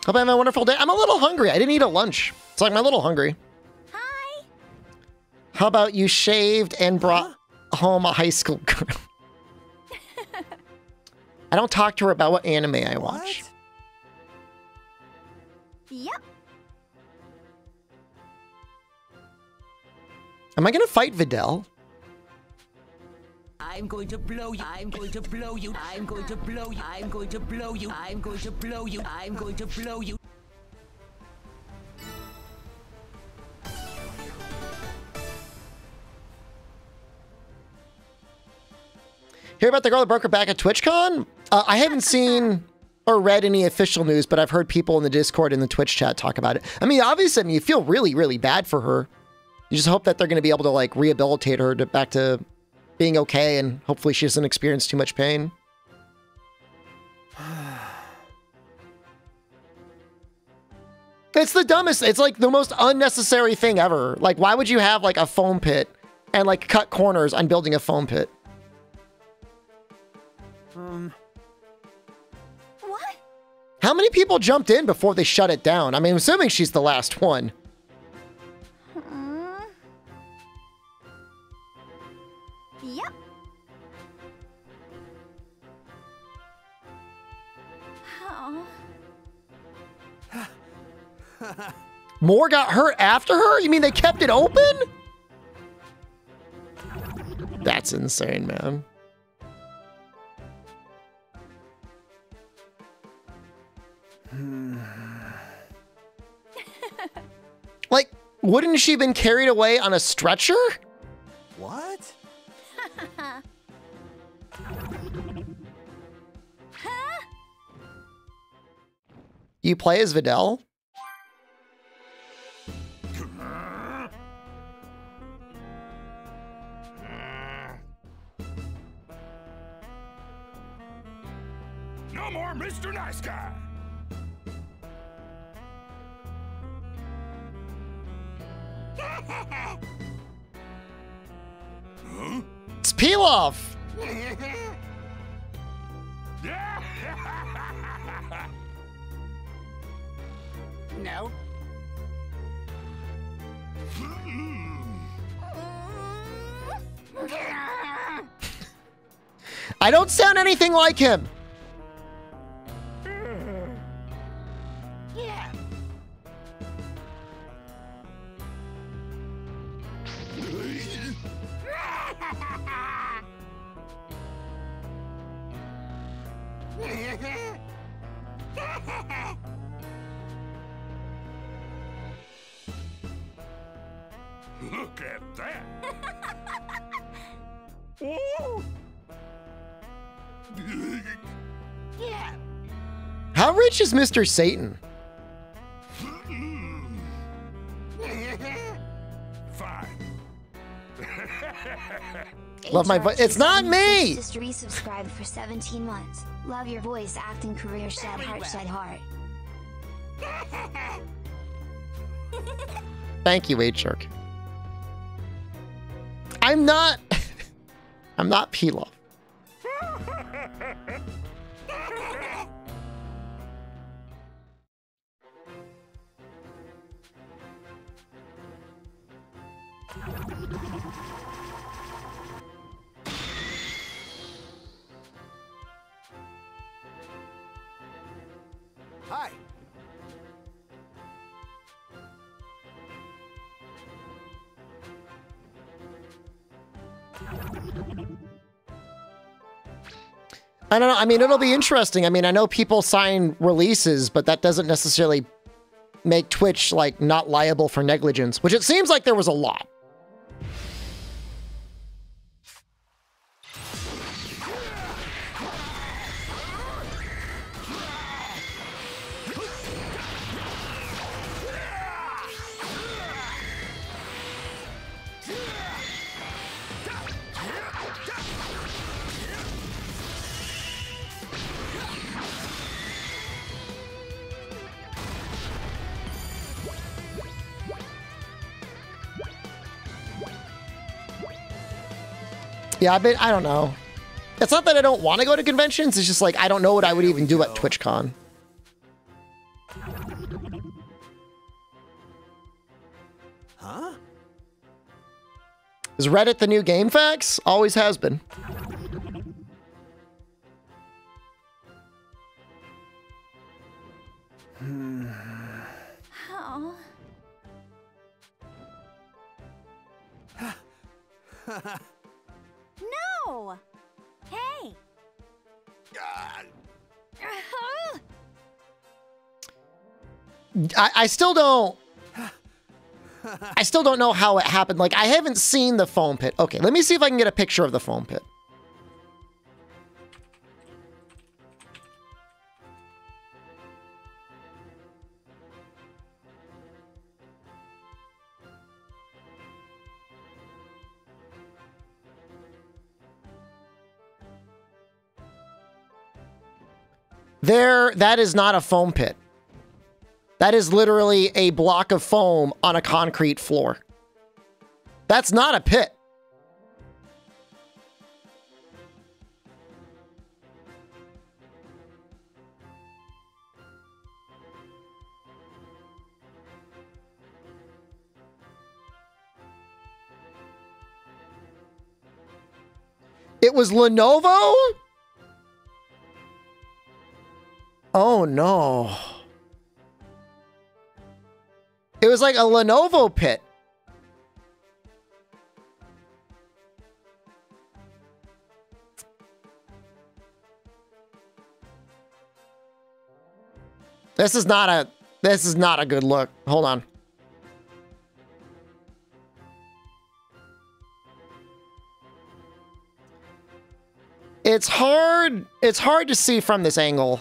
Hope I have a wonderful day. I'm a little hungry. I didn't eat a lunch. It's like I'm a little hungry. Hi. How about you shaved and brought home a high school girl? I don't talk to her about what anime I watch. Yep. Am I gonna fight Videl? I'm going to blow you. I'm going to blow you. I'm going to blow you. I'm going to blow you. I'm going to blow you. I'm going to blow you. Hear about the girl that broke her back at TwitchCon? I haven't seen or read any official news, but I've heard people in the Discord and the Twitch chat talk about it. I mean, obviously, you feel really, really bad for her. You just hope that they're going to be able to, like, rehabilitate her back to being okay, and hopefully she doesn't experience too much pain. It's the dumbest. It's like the most unnecessary thing ever. Like, why would you have like a foam pit and like cut corners on building a foam pit? What? How many people jumped in before they shut it down? I mean, I'm assuming she's the last one. Yep. Oh. More got hurt after her? You mean they kept it open? That's insane, man. Like, wouldn't she been carried away on a stretcher? What? You play as Videl? No more Mr. Nice Guy. Huh? It's Pilaf! No. I don't sound anything like him. Yeah. Look at that. Yeah. How rich is Mr. Satan? Fine. Love my voice. It's not me! Just resubscribed for 17 months. Love your voice acting career, sad heart, sad heart. Thank you, H-Jerk. I'm not Pilaf. Hi. I don't know. I mean, it'll be interesting. I mean, I know people sign releases, but that doesn't necessarily make Twitch, like, not liable for negligence, which it seems like there was a lot. Yeah, but I don't know. It's not that I don't want to go to conventions. It's just like, I don't know what I would even do at TwitchCon. Huh? Is Reddit the new GameFAQs? Always has been. Oh. No! Hey! I still don't... I still don't know how it happened. Like, I haven't seen the foam pit. Okay, let me see if I can get a picture of the foam pit. That is not a foam pit. That is literally a block of foam on a concrete floor. That's not a pit. It was Lenovo? Oh no. It was like a Lenovo pit. This is not a good look. Hold on. It's hard to see from this angle.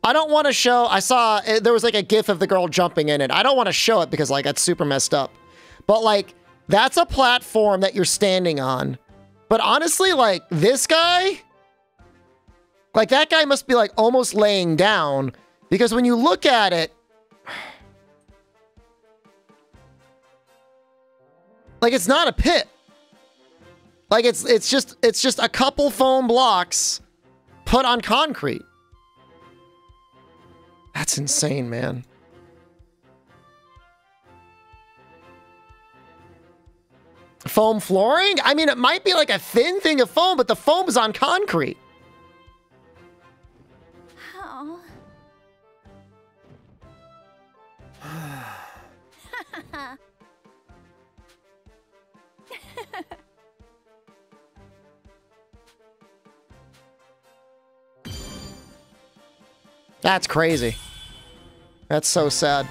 I don't want to show, I saw, there was like a gif of the girl jumping in it. I don't want to show it because like that's super messed up. But like, that's a platform that you're standing on. But honestly, like this guy, like that guy must be like almost laying down because when you look at it, like it's not a pit. Like it's just a couple foam blocks put on concrete. That's insane, man. Foam flooring? I mean, it might be like a thin thing of foam, but the foam is on concrete. Oh. That's crazy. That's so sad.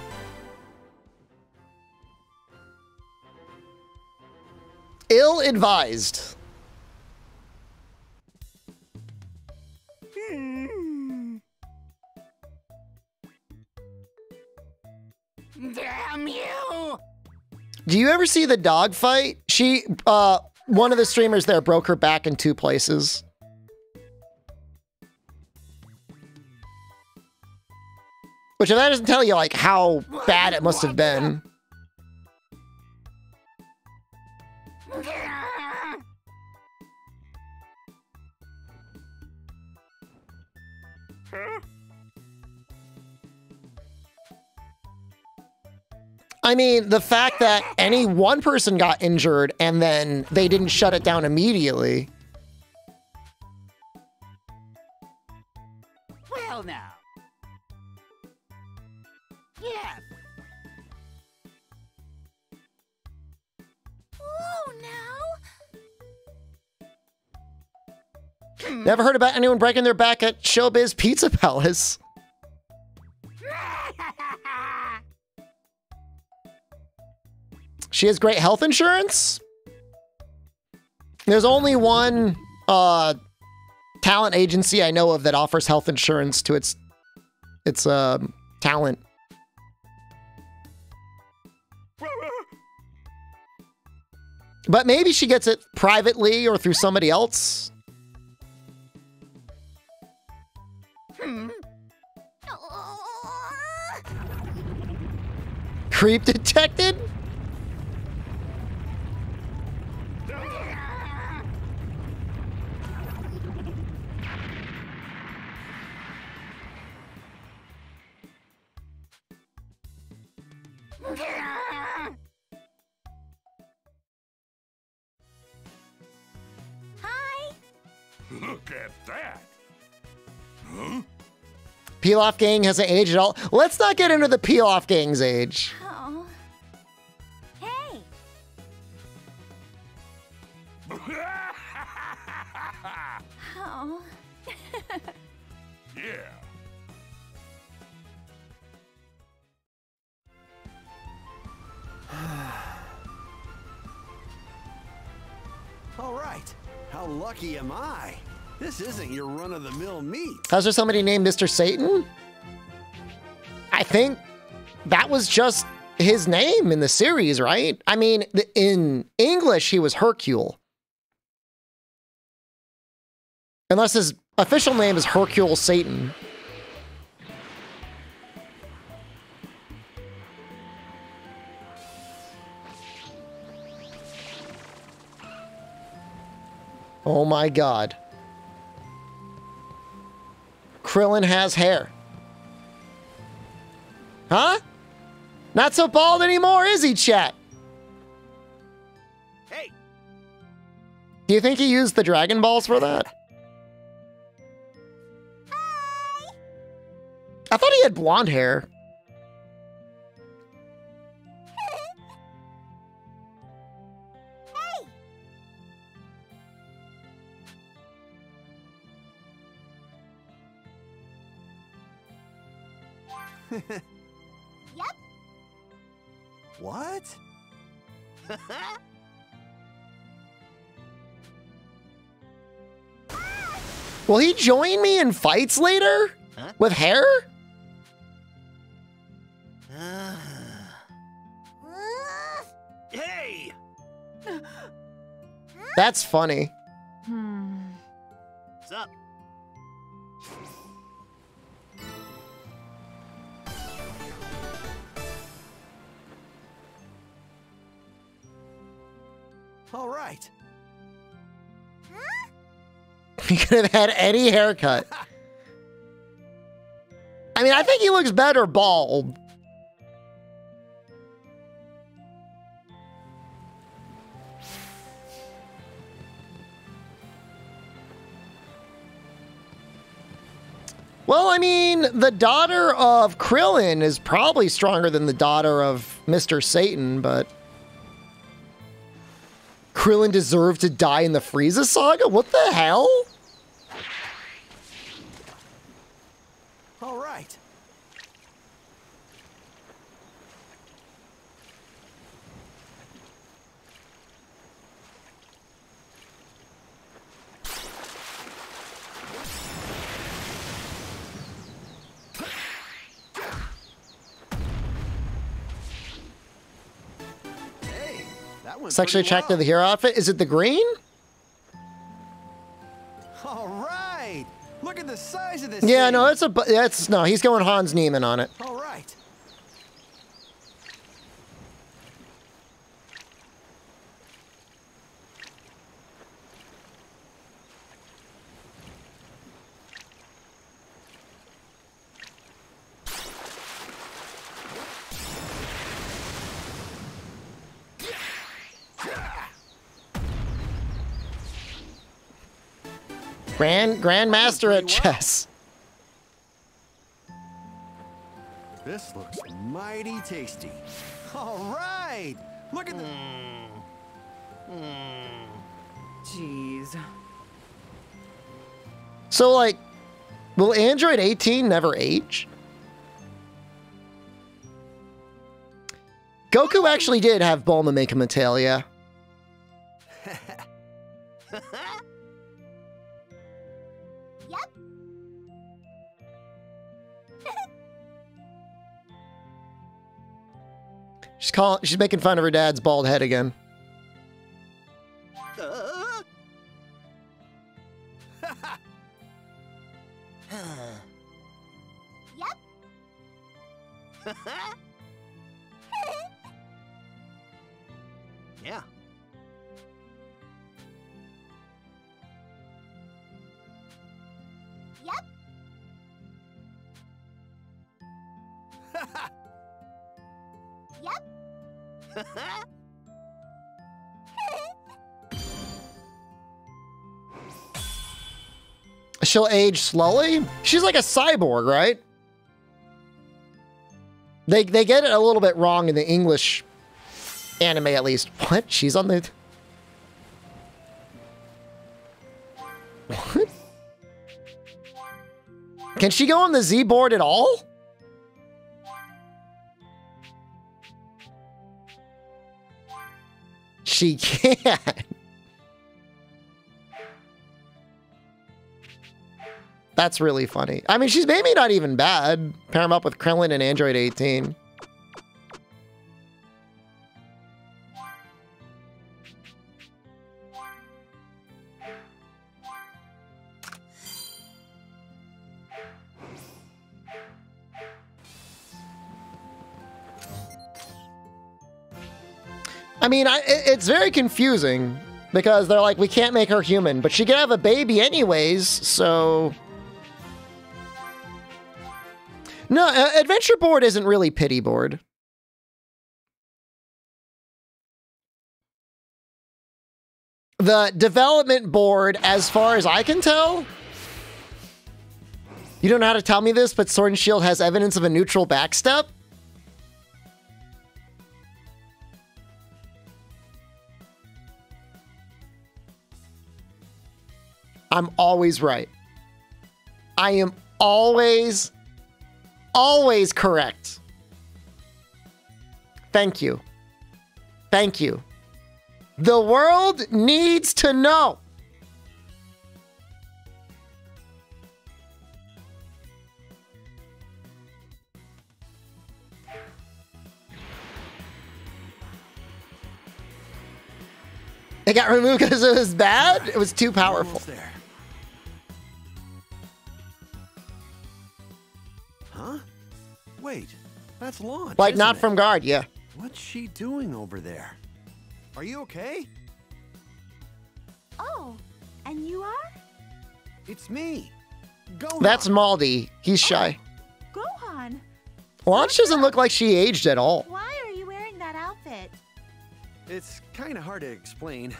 Ill-advised. Damn you! Do you ever see the dog fight? She, one of the streamers there broke her back in 2 places. Which if that doesn't tell you like how bad it must have been. I mean, the fact that any one person got injured and then they didn't shut it down immediately. Well now. Yeah. Oh, no. Never heard about anyone breaking their back at Showbiz Pizza Palace. She has great health insurance? There's only one talent agency I know of that offers health insurance to its talent. But maybe she gets it privately or through somebody else. Creep detected? Hi. Look at that. Huh? Peel Off Gang hasn't aged at all. Let's not get into the Peel Off Gang's age. Oh. Hey. Oh. Yeah. All right. How lucky am I? This isn't your run-of-the-mill meat. How's there somebody named Mr. Satan? I think that was just his name in the series, right? I mean, in English, he was Hercule. Unless his official name is Hercule Satan. Oh my god. Krillin has hair. Huh? Not so bald anymore, is he, chat? Hey. Do you think he used the Dragon Balls for that? I thought he had blonde hair. Yep. What? Will he join me in fights later? Huh? With hair? Hey! That's funny. What's up? All right. He could have had any haircut. I mean, I think he looks better bald. Well, I mean, the daughter of Krillin is probably stronger than the daughter of Mr. Satan, but Krillin deserved to die in the Frieza saga? What the hell? All right. Hey, that one's Sexually pretty attracted to the hero outfit? Is it the green? All right. Look at the size of this Yeah, thing. no, no, he's going Hans Niemann on it. All right. Grandmaster at chess. This looks mighty tasty. All right. Look at the... Jeez. So, like, will Android 18 never age? Goku actually did have Bulma make him a tail, yeah. She's making fun of her dad's bald head again. Yeah. Yep. Yep. She'll age slowly? She's like a cyborg, right? They get it a little bit wrong in the English anime, at least. What? She's on the... What? Can she go on the Z board at all? She can. That's really funny. I mean, she's maybe not even bad. Pair him up with Krillin and Android 18. I mean, it's very confusing because they're like, we can't make her human, but she can have a baby anyways, so... No, Adventure Board isn't really Pity Board. The development board, as far as I can tell, you don't know how to tell me this, but Sword and Shield has evidence of a neutral backstep. I'm always right. I am always correct. Thank you. Thank you. The world needs to know. It got removed because it was bad? It was too powerful. There. Huh? Wait, that's Launch. Like, not isn't it? from guard, yeah. What's she doing over there? Are you okay? Oh, and you are? It's me. Gohan. That's Maldi. He's shy. Gohan, Launch doesn't look like she aged at all. why are you wearing that outfit? It's kind of hard to explain.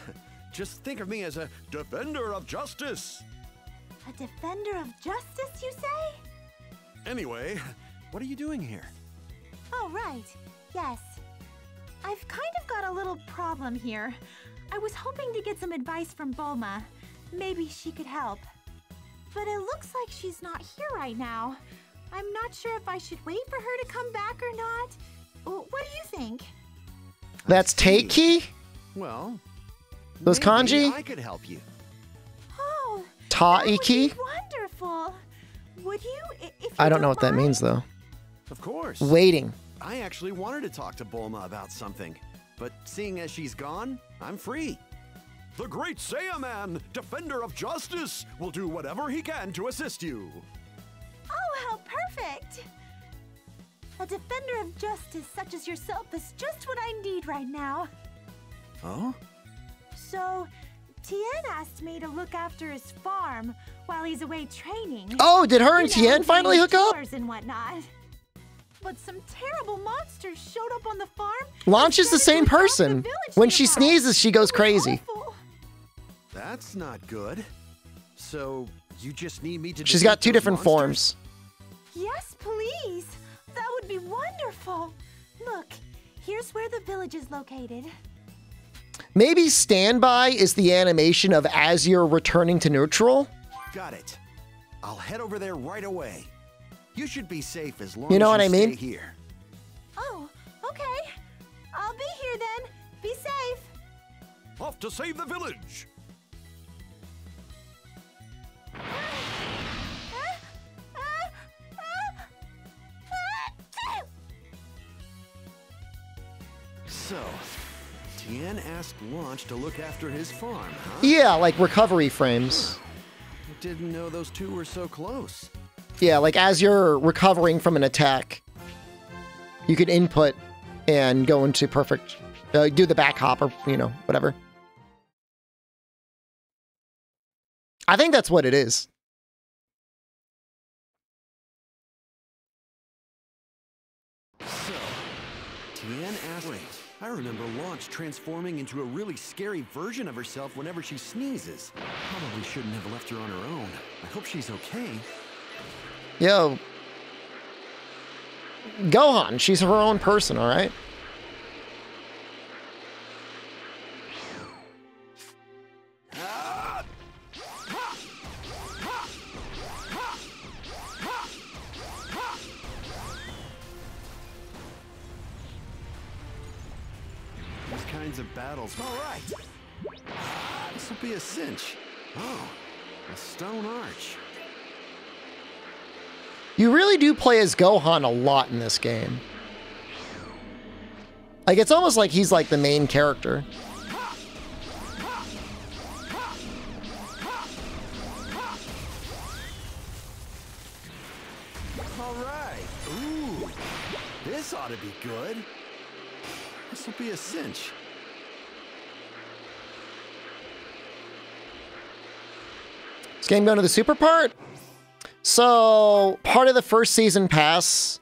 Just think of me as a defender of justice. A defender of justice, you say? Anyway, what are you doing here? Oh, right. Yes. I've kind of got a little problem here. I was hoping to get some advice from Bulma. Maybe she could help. But it looks like she's not here right now. I'm not sure if I should wait for her to come back or not. What do you think? That's Teiki? Well, Those kanji? I could help you. Oh, Taiki? wonderful. Would you, if you I don't know what that means, though. Of course. Waiting. I actually wanted to talk to Bulma about something, but seeing as she's gone, I'm free. The great Saiyaman, defender of justice, will do whatever he can to assist you. Oh, how perfect! A defender of justice such as yourself is just what I need right now. Oh? So, Tien asked me to look after his farm while he's away training. Oh, did her and You know, Tien finally doing hook up? chores and whatnot. But some terrible monsters showed up on the farm. Launch is the same person. When she sneezes, she goes crazy. That's not good. So, you just need me to She's defeat got two those different monsters? forms. Yes, please. That would be wonderful. Look, here's where the village is located. Maybe Standby is the animation of as you're returning to neutral? Got it. I'll head over there right away. You should be safe as long You know as what I you mean? stay here. Oh, okay. I'll be here then. Be safe. Off to save the village! So, Tien asked Launch to look after his farm, huh? Yeah, like recovery frames. I didn't know those two were so close. Yeah, like as you're recovering from an attack, you could input and go into perfect, do the back hop or, you know, whatever. I think that's what it is. So, Tien asked... Wait, I remember Launch transforming into a really scary version of herself whenever she sneezes. Probably shouldn't have left her on her own. I hope she's okay. Yo. Gohan, she's her own person, all right? These kinds of battles. All right. This will be a cinch. Oh, a stone arch. You really do play as Gohan a lot in this game. Like, it's almost like he's like the main character. All right. Ooh, this ought to be good. This will be a cinch. This game going to the super part? So, part of the first season pass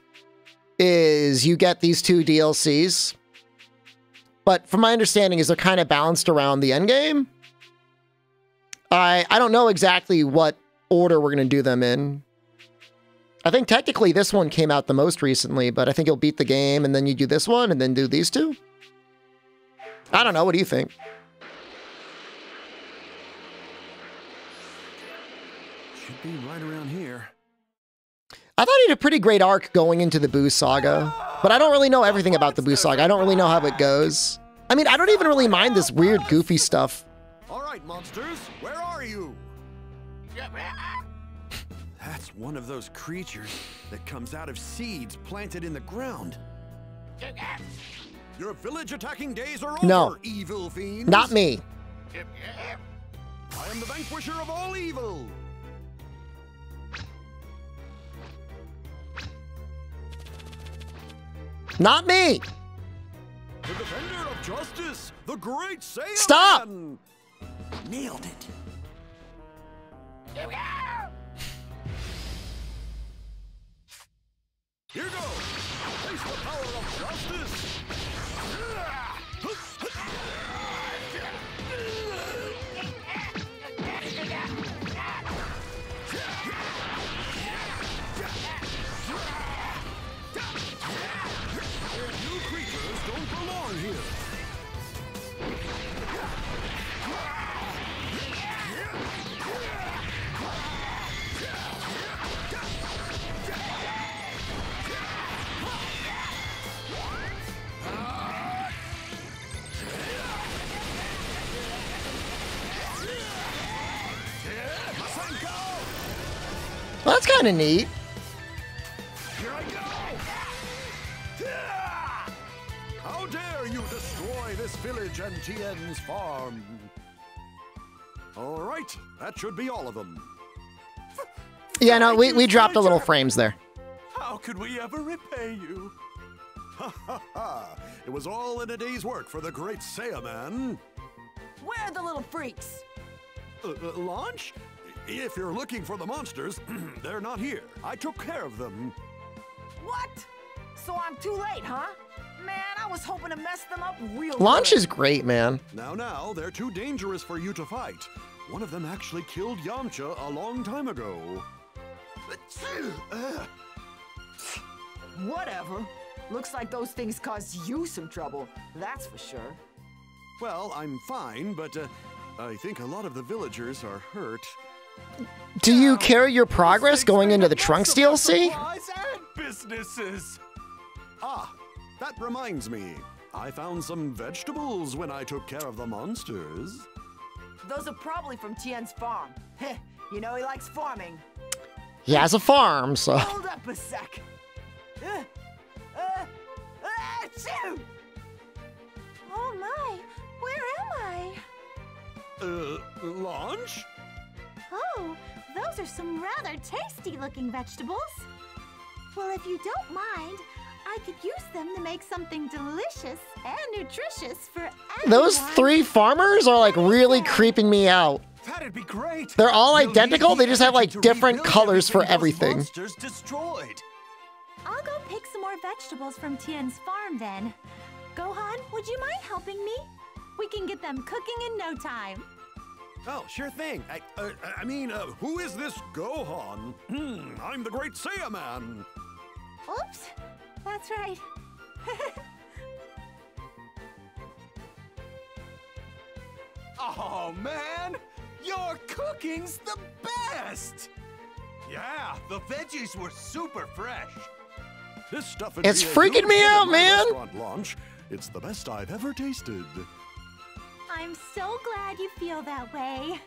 is you get these two DLCs. But from my understanding is they're kind of balanced around the end game. I don't know exactly what order we're going to do them in. I think technically this one came out the most recently, but I think you'll beat the game and then you do this one and then do these two. I don't know. What do you think? Should be right around here. I thought he had a pretty great arc going into the Boo Saga, but I don't really know everything about the Boo Saga. I don't really know how it goes. I mean, I don't even really mind this weird, goofy stuff. All right, monsters, where are you? That's one of those creatures that comes out of seeds planted in the ground. Your village attacking days are over, No. evil fiends. Not me. I am the vanquisher of all evil. Not me. The defender of justice, the great Saiyan. Stop. Nailed it. Here goes. Face the power of justice. You creatures don't belong here. Well, that's kind of neat. Here I go! How dare you destroy this village and Tien's farm? All right, that should be all of them. Yeah, no, we dropped a little frames there. How could we ever repay you? Ha ha ha! It was all in a day's work for the great Saiyaman. Where are the little freaks? Launch? If you're looking for the monsters, they're not here. I took care of them. What? So I'm too late, huh? Man, I was hoping to mess them up real Launch good. is great, man. Now, they're too dangerous for you to fight. One of them actually killed Yamcha a long time ago. Whatever. Looks like those things caused you some trouble. That's for sure. Well, I'm fine, but I think a lot of the villagers are hurt. Do you carry your progress going into the Trunks DLC? Businesses. Ah, that reminds me. I found some vegetables when I took care of the monsters. Those are probably from Tien's farm. Heh, you know he likes farming. He has a farm, so. Hold up a sec. Achoo! Oh my, where am I? Launch? Oh, those are some rather tasty-looking vegetables. Well, if you don't mind, I could use them to make something delicious and nutritious for everyone. Those three farmers are like really creeping me out. That'd be great. They're all identical, they just have like different colors for everything. Monsters destroyed. I'll go pick some more vegetables from Tien's farm then. Gohan, would you mind helping me? We can get them cooking in no time. Oh, sure thing. I mean, who is this Gohan? I'm the great Saiyaman. Oops, that's right. Oh, man! Your cooking's the best! Yeah, the veggies were super fresh. This stuff It's freaking me out, man. Launch. It's the best I've ever tasted. I'm so glad you feel that way.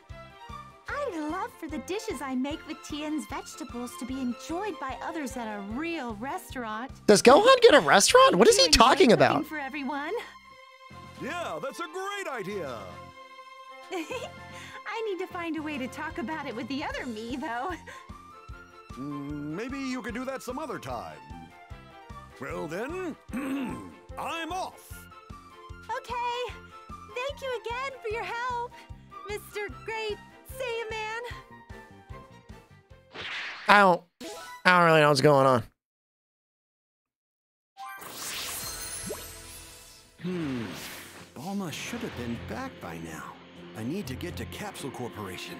I'd love for the dishes I make with Tien's vegetables to be enjoyed by others at a real restaurant. Does Gohan get a restaurant? What is he talking about? For everyone. Yeah, that's a great idea. I need to find a way to talk about it with the other me, though. Maybe you could do that some other time. Well then, I'm off. Okay. Thank you again for your help, Mr. Great Saiyaman. I don't really know what's going on. Bulma should have been back by now. I need to get to Capsule Corporation.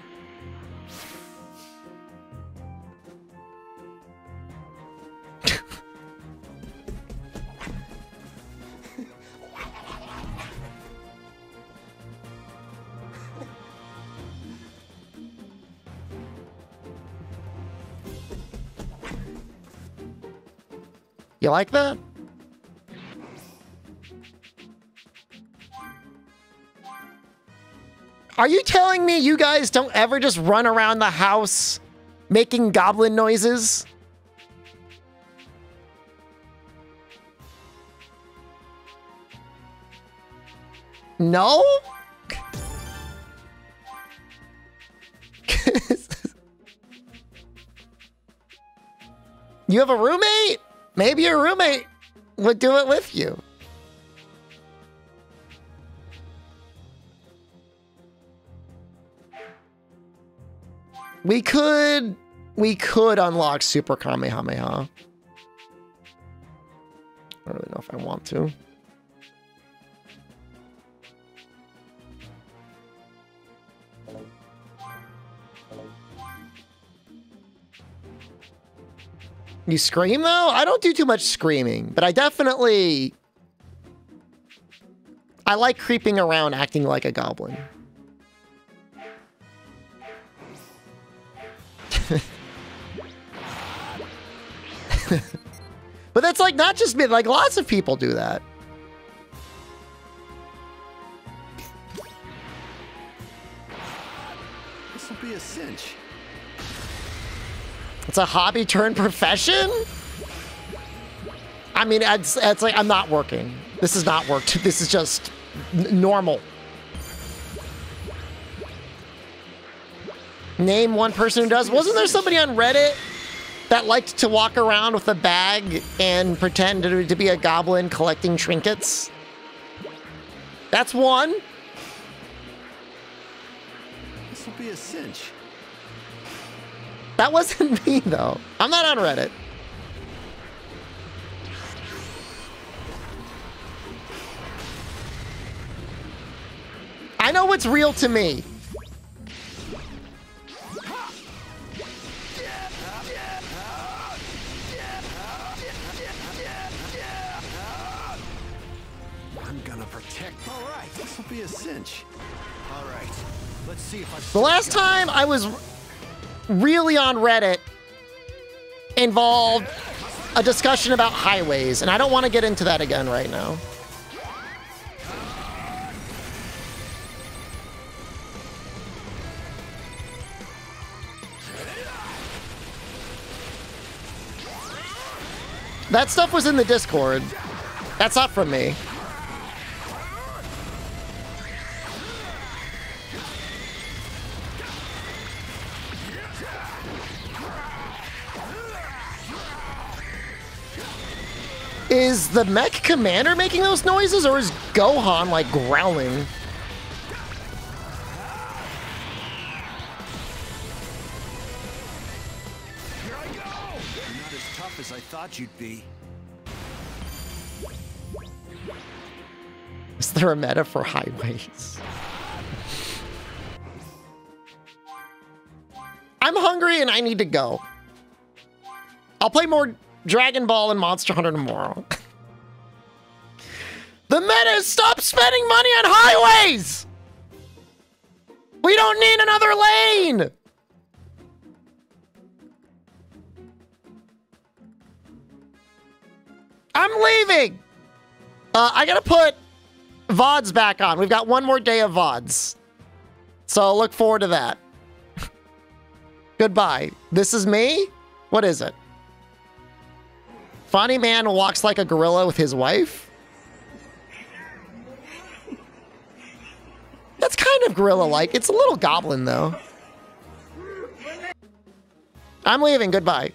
You like that? Are you telling me you guys don't ever just run around the house making goblin noises? No? You have a roommate? Maybe your roommate would do it with you. We could unlock Super Kamehameha. I don't really know if I want to. You scream though? I don't do too much screaming, but I like creeping around acting like a goblin. But that's like not just me, like lots of people do that. This will be a cinch. It's a hobby turned profession? I mean, it's like, I'm not working. This is not work. This is just normal. Name one person who does. Wasn't there somebody on Reddit that liked to walk around with a bag and pretend to be a goblin collecting trinkets? That's one. This will be a cinch. That wasn't me, though. I'm not on Reddit. I know what's real to me. I'm gonna protect. All right, this will be a cinch. All right, let's see if I. The last time I was really on Reddit involved a discussion about highways, and I don't want to get into that again right now. That stuff was in the Discord. That's not from me. Is the mech commander making those noises, or is Gohan like growling? Here I go. You're not as tough as I thought you'd be. Is there a meta for highways? I'm hungry and I need to go. I'll play more Dragon Ball and Monster Hunter tomorrow. The meta is stop spending money on highways! We don't need another lane! I'm leaving! I gotta put VODs back on. We've got one more day of VODs. So look forward to that. Goodbye. This is me? What is it? Funny man walks like a gorilla with his wife? That's kind of gorilla-like. It's a little goblin, though. I'm leaving. Goodbye.